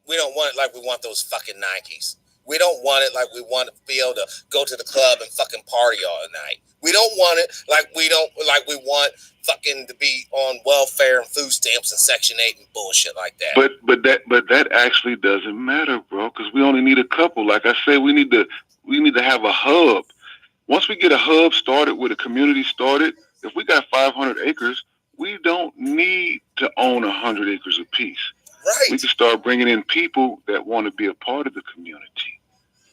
We don't want it like we want those fucking Nikes. We don't want it like we want to be able to go to the club and fucking party all night. We don't want it like we want fucking to be on welfare and food stamps and Section 8 and bullshit like that. But that actually doesn't matter, bro, because we only need a couple. Like I said, we need to have a hub. Once we get a hub started with a community started, if we got 500 acres, we don't need to own 100 acres apiece. Right. We can start bringing in people that want to be a part of the community.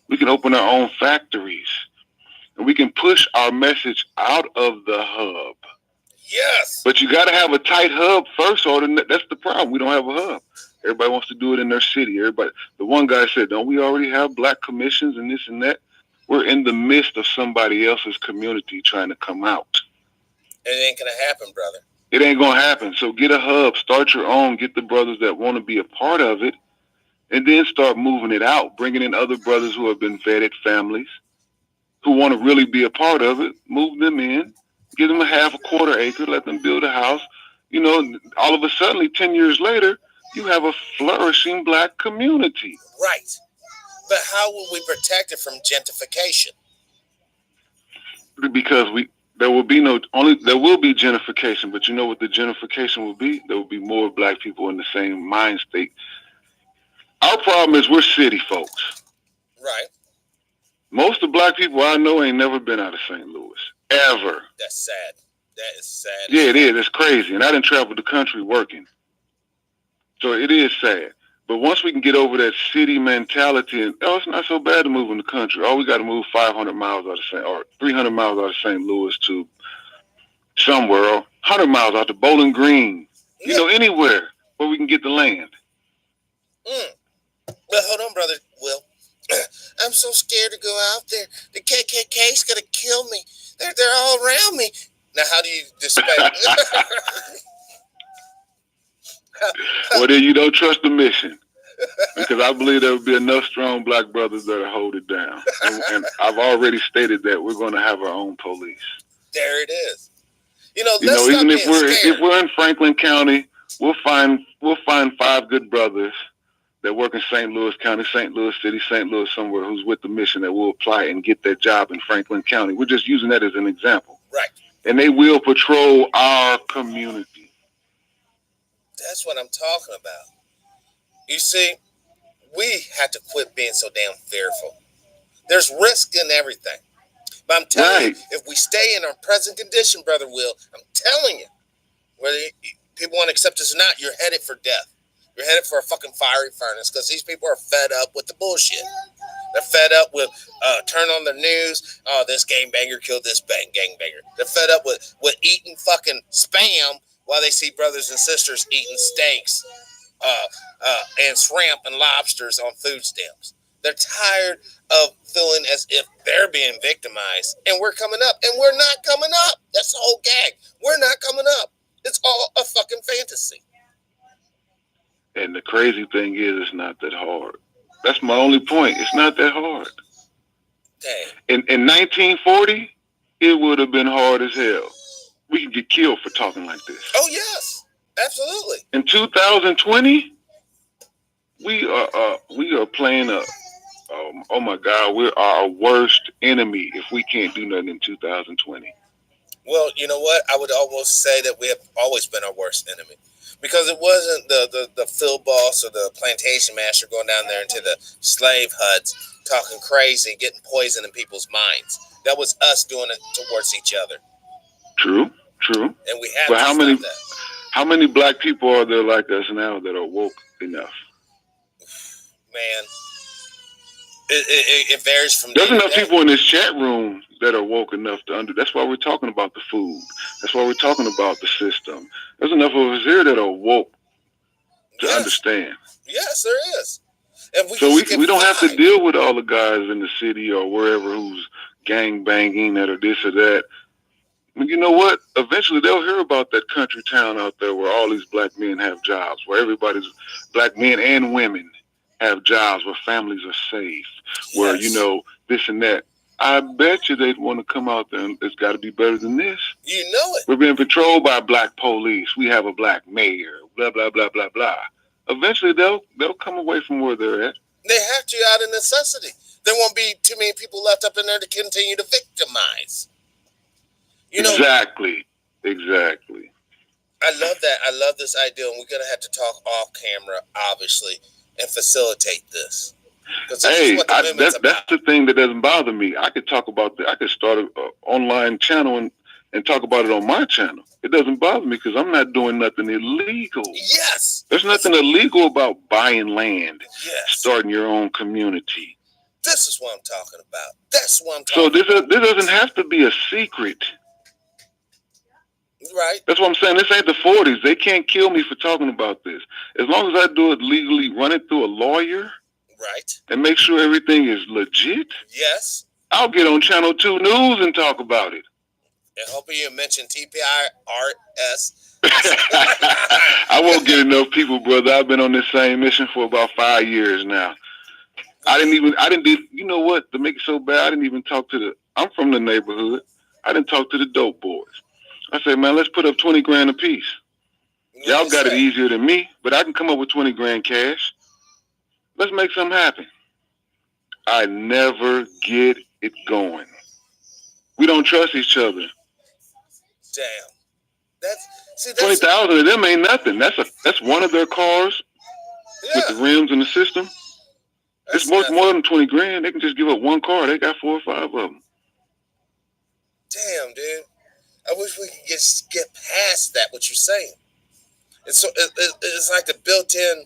We can open our own factories, and we can push our message out of the hub. Yes. But you got to have a tight hub first, or that's the problem. We don't have a hub. Everybody wants to do it in their city. The one guy said, "Don't we already have black commissions and this and that?" We're in the midst of somebody else's community trying to come out. It ain't gonna happen, brother. It ain't gonna happen. So get a hub, start your own, get the brothers that want to be a part of it, and then start moving it out, bringing in other brothers who have been vetted families, who want to really be a part of it, move them in, give them a quarter acre, let them build a house. You know, all of a sudden, 10 years later, you have a flourishing black community. Right. But how will we protect it from gentrification? Because there will be gentrification, but you know what the gentrification will be? There will be more black people in the same mind state. Our problem is we're city folks. Right. Most of the black people I know ain't never been out of St. Louis. Ever. That's sad. That is sad. Yeah, it is. It's crazy. And I didn't travel the country working. So it is sad. But once we can get over that city mentality, and it's not so bad to move in the country. Oh, we got to move 500 miles out of or 300 miles out of St. Louis to somewhere, or 100 miles out to Bowling Green. Yeah. You know, anywhere where we can get the land. But hold on, brother Will. I'm so scared to go out there. The KKK's gonna kill me. They're all around me. Now, how do you dispel? Well, then you don't trust the mission, because I believe there will be enough strong black brothers that'll hold it down. And I've already stated that we're going to have our own police. There it is. You know, even if we're in Franklin County, we'll find 5 good brothers that work in St. Louis County, St. Louis City, St. Louis somewhere, who's with the mission that will apply and get that job in Franklin County. We're just using that as an example. Right. And they will patrol our community. That's what I'm talking about. You see, we have to quit being so damn fearful. There's risk in everything. But I'm telling you, if we stay in our present condition, Brother Will, I'm telling you, whether people want to accept us or not, you're headed for death. You're headed for a fucking fiery furnace, because these people are fed up with the bullshit. They're fed up with turn on the news. Oh, this gangbanger killed this gangbanger. They're fed up with eating fucking spam while they see brothers and sisters eating steaks and shrimp and lobsters on food stamps. They're tired of feeling as if they're being victimized, and we're coming up, and we're not coming up. That's the whole gag. We're not coming up. It's all a fucking fantasy. And the crazy thing is, it's not that hard. That's my only point. It's not that hard. Dang. In 1940, it would have been hard as hell. We could get killed for talking like this. Oh, yes. Absolutely. In 2020, we are playing oh my God, we're our worst enemy if we can't do nothing in 2020. Well, you know what? I would almost say that we have always been our worst enemy, because it wasn't the field boss or the plantation master going down there into the slave huts talking crazy, getting poison in people's minds. That was us doing it towards each other. True. And we have but to stop that. How many black people are there like us now that are woke enough? Man, It varies from. There's enough people in this chat room that are woke enough to under. That's why we're talking about the food. That's why we're talking about the system. There's enough of us here that are woke to understand. Yes, there is. And we don't have to deal with all the guys in the city or wherever who's gang banging or this or that. You know what? Eventually they'll hear about that country town out there where all these black men have jobs, where everybody's black men and women have jobs, where families are safe, where, you know, this and that. I bet you they'd want to come out there and it's got to be better than this. You know it. We're being patrolled by black police. We have a black mayor, blah, blah, blah, blah, blah. Eventually they'll come away from where they're at. They have to out of necessity. There won't be too many people left up in there to continue to victimize. You know, exactly. I love that. I love this idea, and we're gonna have to talk off camera, obviously, and facilitate this. Hey, that's the thing that doesn't bother me. I could talk about that. I could start an online channel and talk about it on my channel. It doesn't bother me because I'm not doing nothing illegal. Yes. There's nothing illegal about buying land, starting your own community. This is what I'm talking about. That's what I'm talking about. So this doesn't have to be a secret. Right. That's what I'm saying. This ain't the 40s. They can't kill me for talking about this. As long as I do it legally, run it through a lawyer. Right. And make sure everything is legit. Yes. I'll get on Channel 2 News and talk about it. And hoping you mention TPIRS. I won't get enough people, brother. I've been on this same mission for about 5 years now. You know what? To make it so bad, I didn't even talk to I'm from the neighborhood. I didn't talk to the dope boys. I said, man, let's put up 20 grand a piece. Y'all got it easier than me, but I can come up with 20 grand cash. Let's make something happen. I never get it going. We don't trust each other. Damn. That's 20,000 of them ain't nothing. That's one of their cars with the rims and the system. It's worth more than 20 grand. They can just give up one car. They got 4 or 5 of them. Damn, dude. I wish we could just get past that, what you're saying. It's like the built-in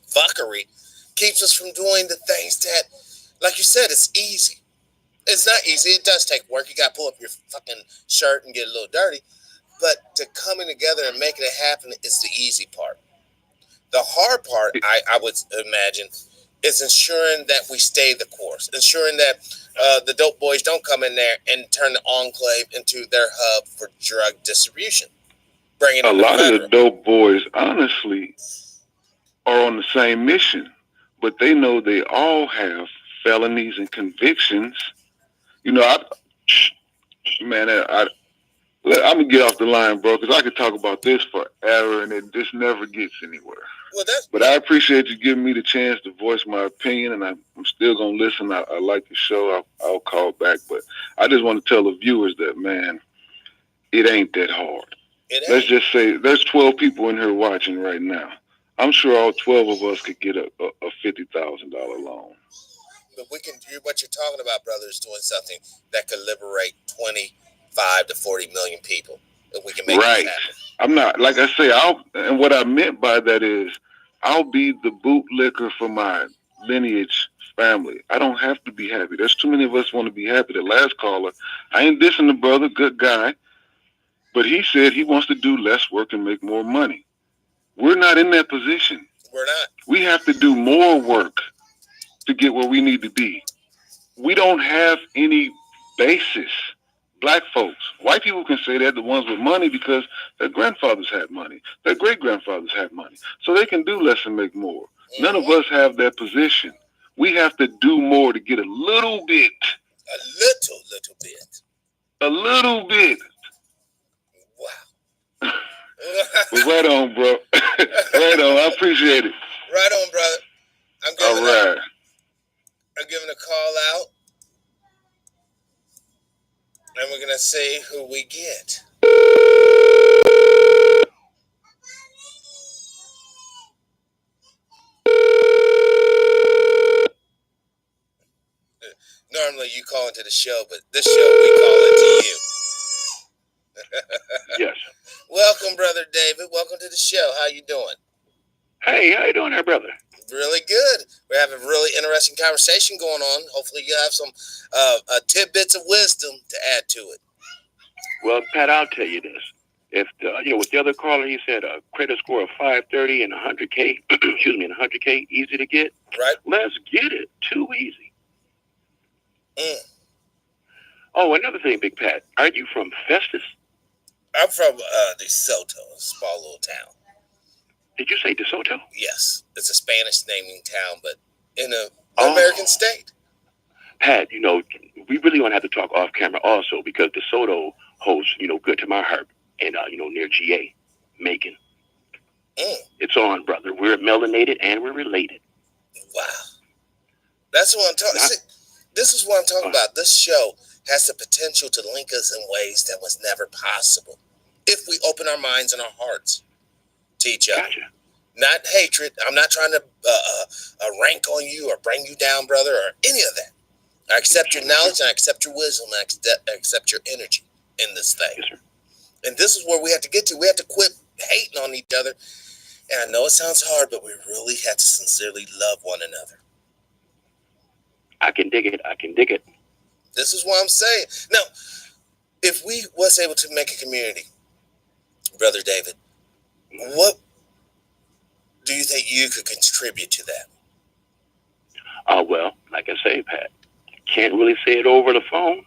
fuckery keeps us from doing the things that, like you said, it's easy. It's not easy. It does take work. You got to pull up your fucking shirt and get a little dirty. But to coming together and making it happen is the easy part. The hard part, I would imagine, is ensuring that we stay the course, ensuring that the dope boys don't come in there and turn the enclave into their hub for drug distribution. A lot of the dope boys, honestly, are on the same mission, but they know they all have felonies and convictions. You know, I'm gonna get off the line, bro, because I could talk about this forever, and it just never gets anywhere. But I appreciate you giving me the chance to voice my opinion, and I'm still gonna listen. I like the show. I'll call back, but I just want to tell the viewers that, man, it ain't that hard. Let's just say there's 12 people in here watching right now. I'm sure all 12 of us could get a $50,000 loan. But we can do what you're talking about, brother, is doing something that could liberate 25 to 40 million people. If we can make it happen. I'm not, like I say, and what I meant by that is I'll be the bootlicker for my lineage family. I don't have to be happy. There's too many of us want to be happy. The last caller, I ain't dissing the brother, good guy, but he said he wants to do less work and make more money. We're not in that position. We're not. We have to do more work to get where we need to be. We don't have any basis. Black folks, white people can say that, the ones with money, because their grandfathers had money, their great grandfathers had money, so they can do less and make more. Mm-hmm. None of us have that position. We have to do more to get a little bit. A little bit. Wow. Well, right on, bro. Right on. I appreciate it. Right on, brother. I'm giving a call out. And we're going to see who we get. Normally you call into the show, but this show we call into you. Yes. Welcome, Brother David. Welcome to the show. How you doing? Hey, how you doing there, brother? Really good. We're having a really interesting conversation going on. Hopefully, you have some tidbits of wisdom to add to it. Well, Pat, I'll tell you this. If with the other caller, he said a credit score of 530 and 100K, excuse me, and 100K, easy to get. Right. Let's get it. Too easy. Mm. Oh, another thing, Big Pat. Are you from Festus? I'm from DeSoto, a small little town. Did you say DeSoto? Yes, it's a Spanish naming town, but in an American state. Pat, we really want to have to talk off camera also, because DeSoto hosts, Good to My Heart, and near GA, Macon. It's on, brother. We're melanated and we're related. Wow, that's what I'm talking. This is what I'm talking about. This show has the potential to link us in ways that was never possible if we open our minds and our hearts to each other. Gotcha. Not hatred. I'm not trying to rank on you or bring you down, brother, or any of that. I accept your knowledge and I accept your wisdom and I accept your energy in this thing. Yes, sir. And this is where we have to get to. We have to quit hating on each other. And I know it sounds hard, but we really have to sincerely love one another. I can dig it. I can dig it. This is what I'm saying. Now, if we was able to make a community, Brother David, what do you think you could contribute to that? Well, like I say, Pat, can't really say it over the phone,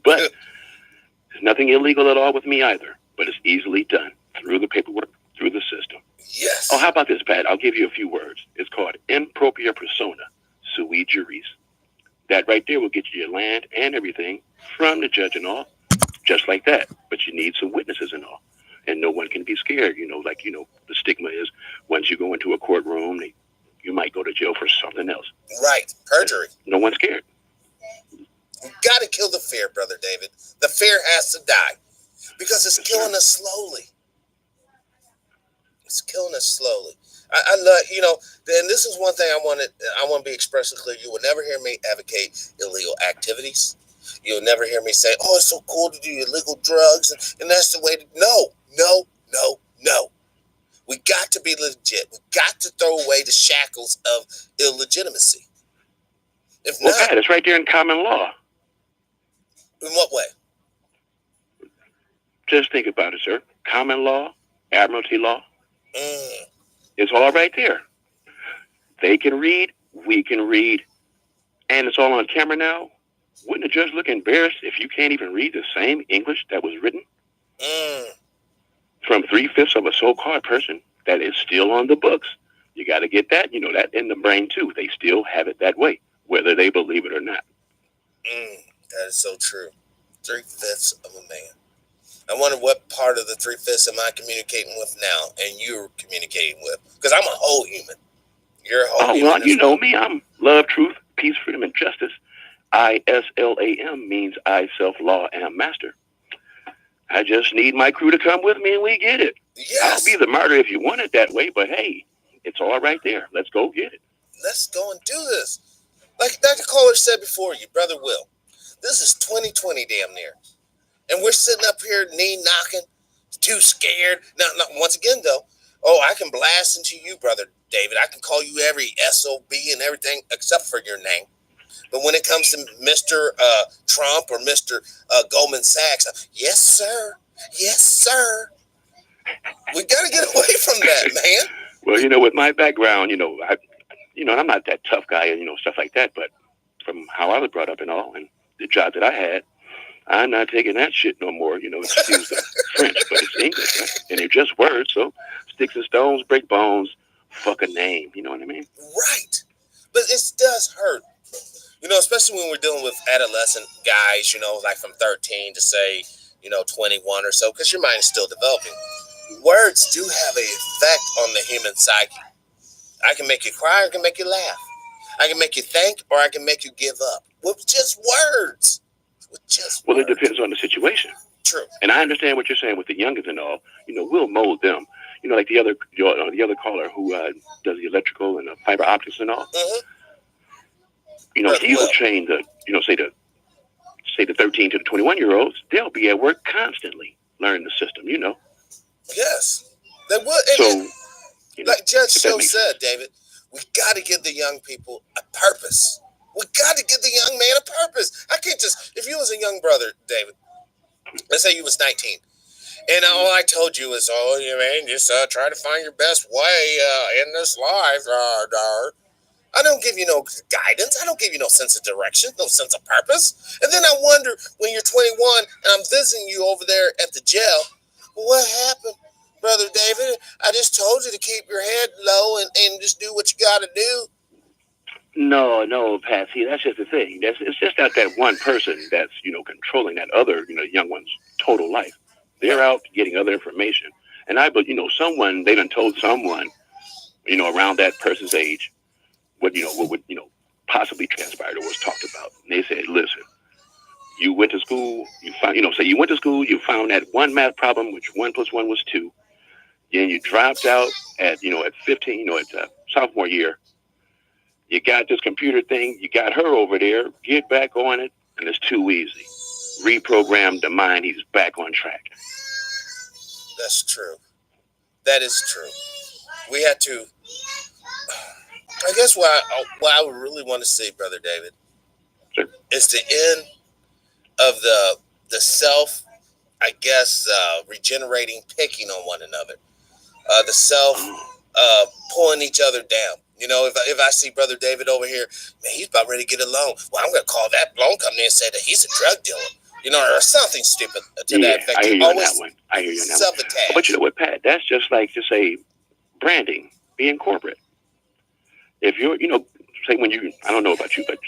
but there's nothing illegal at all with me either, but it's easily done through the paperwork, through the system. Yes. Oh, how about this, Pat? I'll give you a few words. It's called impropria persona sui juris. That right there will get you your land and everything from the judge and all, just like that. But you need some witnesses and all. And no one can be scared, the stigma is once you go into a courtroom, you might go to jail for something else. Right, perjury. No one's scared. We got to kill the fear, Brother David. The fear has to die because it's killing us slowly. It's killing us slowly. I love, and this is one thing I want to be expressly clear. You will never hear me advocate illegal activities. You'll never hear me say, oh, it's so cool to do illegal drugs, and that's the way to... No. We got to be legit. We got to throw away the shackles of illegitimacy. If not... Pat, it's right there in common law. In what way? Just think about it, sir. Common law, admiralty law. It's all right there. They can read, we can read, and it's all on camera now. Wouldn't a judge look embarrassed if you can't even read the same English that was written? From 3/5 of a so-called person that is still on the books. You got to get that, that in the brain too. They still have it that way, whether they believe it or not. That is so true. 3/5 of a man. I wonder what part of the 3/5 am I communicating with now and you're communicating with? Because I'm a whole human. You're a whole human. Well, you know me. I'm love, truth, peace, freedom, and justice. ISLAM means I, self, law, am master. I just need my crew to come with me and we get it. Yes. I'll be the martyr if you want it that way, but hey, it's all right there. Let's go get it. Let's go and do this. Like Dr. Kohler said before you, Brother Will, this is 2020 damn near. And we're sitting up here knee knocking, too scared. Now, once again, though, I can blast into you, Brother David. I can call you every SOB and everything except for your name. But when it comes to Mr. Trump or Mr. Goldman Sachs, yes, sir. Yes, sir. We got to get away from that, man. Well, with my background, I'm not that tough guy, stuff like that. But from how I was brought up and all, and the job that I had, I'm not taking that shit no more. Excuse the French, but it's English, right? And they're just words. So sticks and stones break bones. Fuck a name. You know what I mean? Right. But it does hurt. Especially when we're dealing with adolescent guys, like from 13 to say, 21 or so, because your mind is still developing. Words do have an effect on the human psyche. I can make you cry or I can make you laugh. I can make you think or I can make you give up. With just words. Well, it depends on the situation. True. And I understand what you're saying with the youngins and all. We'll mold them. Like the other caller who does the electrical and the fiber optics and all. He will train the, say the 13 to the 21-year-olds. They'll be at work constantly learning the system. Yes, they would. So, like Judge Show said, David, We got to give the young people a purpose. We got to give the young man a purpose. I can't just, if you was a young brother, David, let's say you was 19, and all I told you is, oh, you man, just try to find your best way in this life. I don't give you no guidance. I don't give you no sense of direction, no sense of purpose. And then I wonder when you're 21 and I'm visiting you over there at the jail, well, what happened, Brother David? I just told you to keep your head low and just do what you got to do. No, Pat. See, that's just the thing. It's just not that one person that's, controlling that other, young one's total life. They're out getting other information. And someone, they done told someone, around that person's age, what would possibly transpired or was talked about. And they said, listen, you went to school, you found, say you went to school, you found that one math problem, which 1 + 1 was 2. Then you dropped out at 15, at sophomore year. You got this computer thing, you got her over there, get back on it, and it's too easy. Reprogram the mind, he's back on track. That's true. That is true. We had to, I guess what I would really want to see, Brother David, sure, is the end of the self, I guess, regenerating, picking on one another. The self pulling each other down. If I see Brother David over here, man, he's about ready to get a loan. Well, I'm going to call that loan company and say that he's a drug dealer, or something stupid to that effect. I hear you on that one. Self-attack. But you know what, Pat? That's just like, just say, branding, being corporate. If you're, say when you, I don't know about you, but,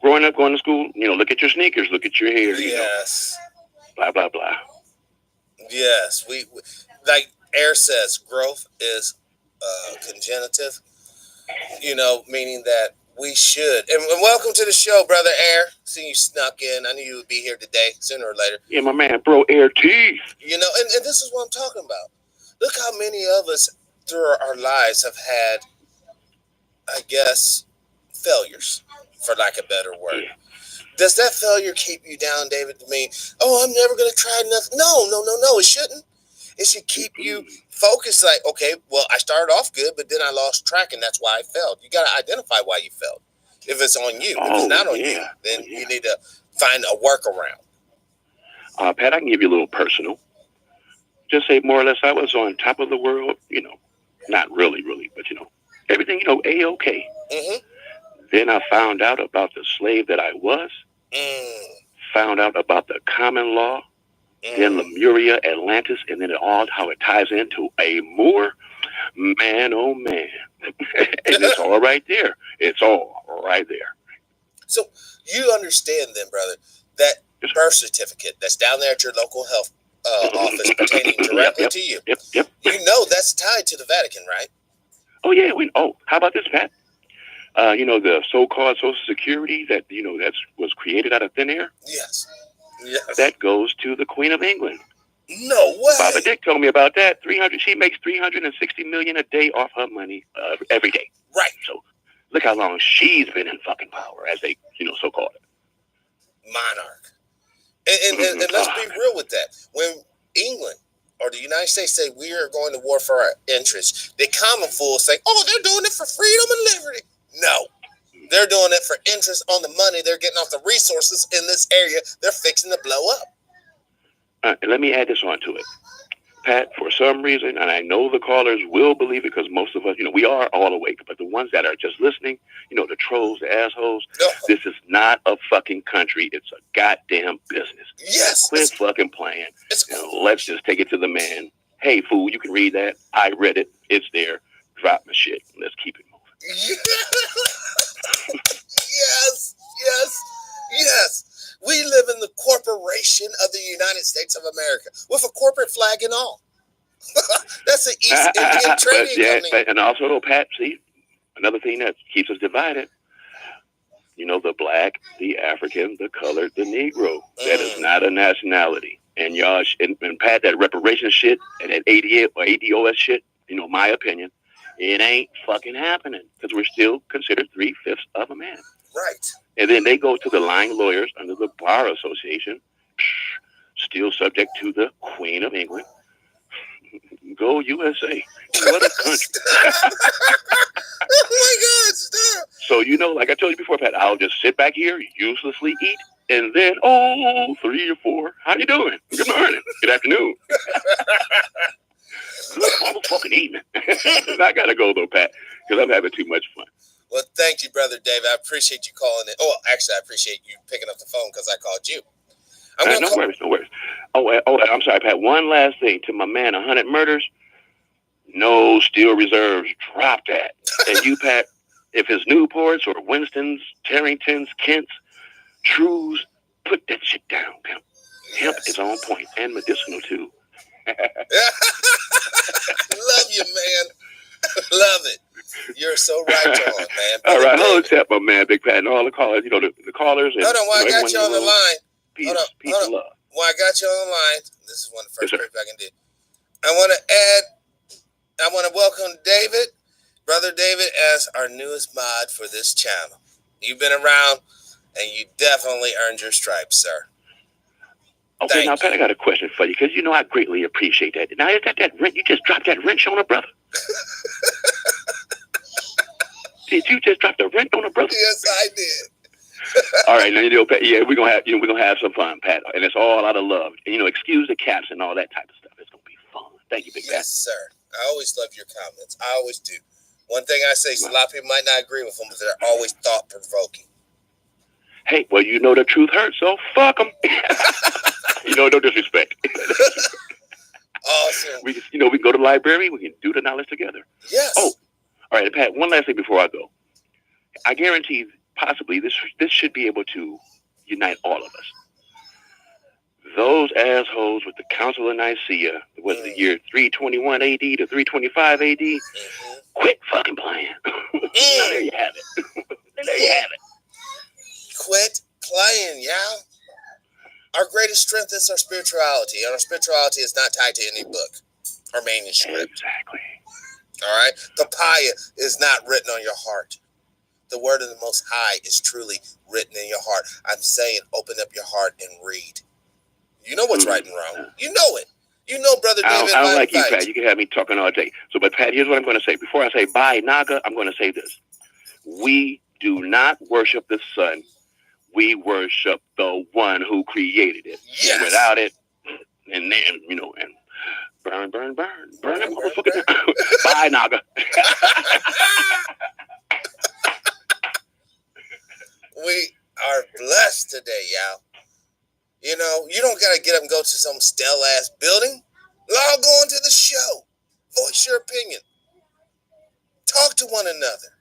growing up, going to school, look at your sneakers, look at your hair, yes, blah, blah, blah. Yes, we like Air says, growth is congenitive, meaning that we should. And welcome to the show, Brother Air. See you snuck in. I knew you would be here today, sooner or later. Yeah, my man, bro, Air Teeth. And this is what I'm talking about. Look how many of us through our lives have had, I guess, failures, for lack of a better word. Yeah. Does that failure keep you down, David, to mean, oh, I'm never going to try nothing? No, it shouldn't. It should keep you focused, like, okay, well, I started off good, but then I lost track, and that's why I failed. You got to identify why you failed. If it's on you, if it's not on you, then you need to find a workaround. Pat, I can give you a little personal. Just say more or less I was on top of the world, not really, but, everything, A-okay. Mm-hmm. Then I found out about the slave that I was, found out about the common law, then Lemuria, Atlantis, and then how it ties into a Moor. Man, oh man. And it's all right there. It's all right there. So you understand then, brother, that birth certificate that's down there at your local health office pertaining directly to you. Yep. You know that's tied to the Vatican, right? Oh, yeah. How about this, Pat? The so-called Social Security that, that was created out of thin air? Yes. That goes to the Queen of England. No way. Baba Dick told me about that. She makes $360 million a day off her money every day. Right. So look how long she's been in fucking power, as they, so-called it. Monarch. And let's be real with that. When England or the United States say we are going to war for our interests, the common fools say, oh, they're doing it for freedom and liberty. No. They're doing it for interest on the money they're getting off the resources in this area they're fixing to blow up. Let me add this on to it. Pat, for some reason, and I know the callers will believe it because most of us, we are all awake, but the ones that are just listening, the trolls, the assholes, this is not a fucking country. It's a goddamn business. Yes. Quit fucking playing. Let's just take it to the man. Hey, fool, you can read that. I read it. It's there. Drop my shit. Let's keep it moving. Yes. We live in the corporation of the United States of America with a corporate flag and all. That's an East Indian trading company. And also, Pat, see, another thing that keeps us divided, the black, the African, the colored, the Negro. That is not a nationality. And y'all, and Pat, that reparation shit and that ADA or ADOS shit, my opinion, it ain't fucking happening because we're still considered 3/5 of a man. Right. And then they go to the lying lawyers under the Bar Association, still subject to the Queen of England. Go USA. What a country. you know, like I told you before, Pat, I'll just sit back here, uselessly eat, and then 3 or 4. How you doing? Good morning. Good afternoon. Good motherfucking evening. I gotta go though, Pat, because I'm having too much fun. Well, thank you, Brother David. I appreciate you calling in. Oh, actually, I appreciate you picking up the phone because I called you. No worries. Oh, I'm sorry, Pat. One last thing to my man, 100 Murders. No steel reserves. Drop that. And you, Pat, if it's Newports or Winstons, Tarringtons, Kents, Trues, put that shit down, pimp. Hemp is on point and medicinal too. Love you, man. Love it. You're so right on, man. All right, hold up, my man, Big Pat, and all the callers. You know the callers. And, hold on, while I got you on the line. Peace and love. While I got you on the line, this is one of the first things I can do. I want to welcome David, Brother David, as our newest mod for this channel. You've been around, and you definitely earned your stripes, sir. Okay, now, Pat, I got a question for you, because you know I greatly appreciate that. Now, is that wrench? You just dropped that wrench on a brother? Did you just drop the wrench on a brother? Yes, I did. All right, now you know, Pat. Yeah, we're gonna have some fun, Pat, and it's all out of love. And you know, excuse the caps and all that type of stuff. It's gonna be fun. Thank you, Big Pat. Yes, sir. I always love your comments. I always do. One thing I say is a lot of people might not agree with them, but they're always thought provoking. Hey, well, you know the truth hurts, so fuck them. You know, no disrespect. Awesome. We can go to the library. We can do the knowledge together. Yes. Oh, all right, Pat. One last thing before I go. I guarantee, possibly, this should be able to unite all of us. Those assholes with the Council of Nicaea, was the year 321 AD to 325 AD? Quit fucking playing. There you have it. There you have it. Quit playing, y'all. Our greatest strength is our spirituality, and our spirituality is not tied to any book or manuscript. Exactly. All right? Papaya is not written on your heart. The word of the Most High is truly written in your heart. I'm saying open up your heart and read. You know what's right and wrong. You know it. You know, Brother David. I don't like you, Pat. You can have me talking all day. So, but Pat, here's what I'm going to say. Before I say bye, Naga, I'm going to say this. We do not worship the sun. We worship the one who created it. Yes. And without it, and then, and burn that motherfucker. Bye, Naga. We are blessed today, y'all. You know, you don't got to get up and go to some stale-ass building. Log on to the show. Voice your opinion. Talk to one another.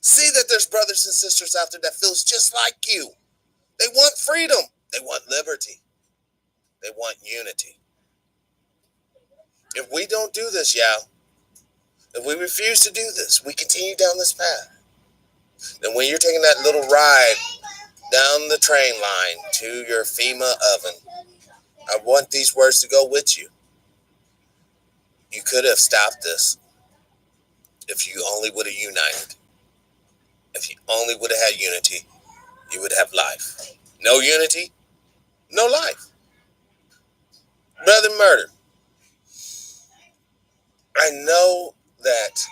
See that there's brothers and sisters out there that feels just like you. They want freedom. They want liberty. They want unity. If we don't do this, y'all, if we refuse to do this, we continue down this path, then when you're taking that little ride down the train line to your FEMA oven, I want these words to go with you. You could have stopped this if you only would have united. If you only would have had unity, you would have life. No unity, no life. Brother Murder, I know that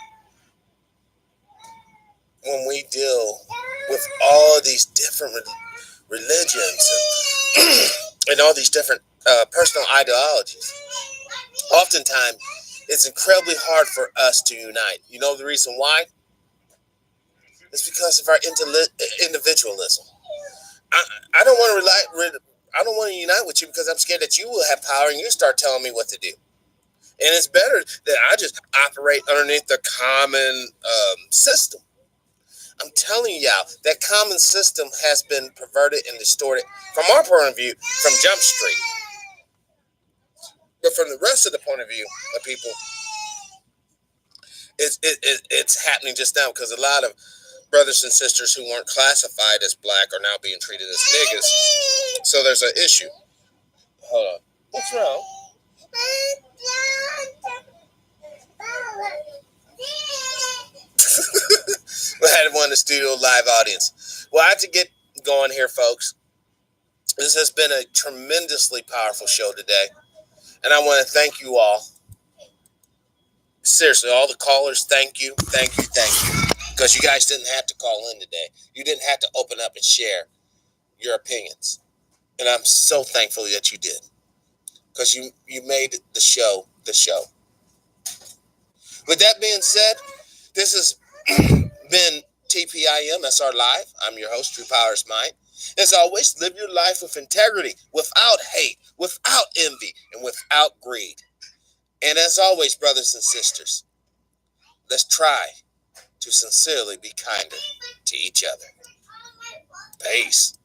when we deal with all these different religions and all these different personal ideologies, oftentimes it's incredibly hard for us to unite. You know the reason why? It's because of our individualism. I don't want to I don't want to unite with you because I'm scared that you will have power and you start telling me what to do. And it's better that I just operate underneath the common system. I'm telling y'all, that common system has been perverted and distorted from our point of view from Jump Street. But from the rest of the point of view of people, it's happening just now because a lot of brothers and sisters who weren't classified as black are now being treated as niggas. So there's an issue. Hold on. What's wrong? We had one in the studio live audience. Well, I have to get going here, folks. This has been a tremendously powerful show today. And I want to thank you all. Seriously, all the callers, thank you, thank you, thank you. because you guys didn't have to call in today. You didn't have to open up and share your opinions. And I'm so thankful that you did, because you made the show the show. With that being said, this has been TPIM SR Live. I'm your host, True Powers Mind. As always, live your life with integrity, without hate, without envy, and without greed. And as always, brothers and sisters, let's try to sincerely be kinder to each other. Peace.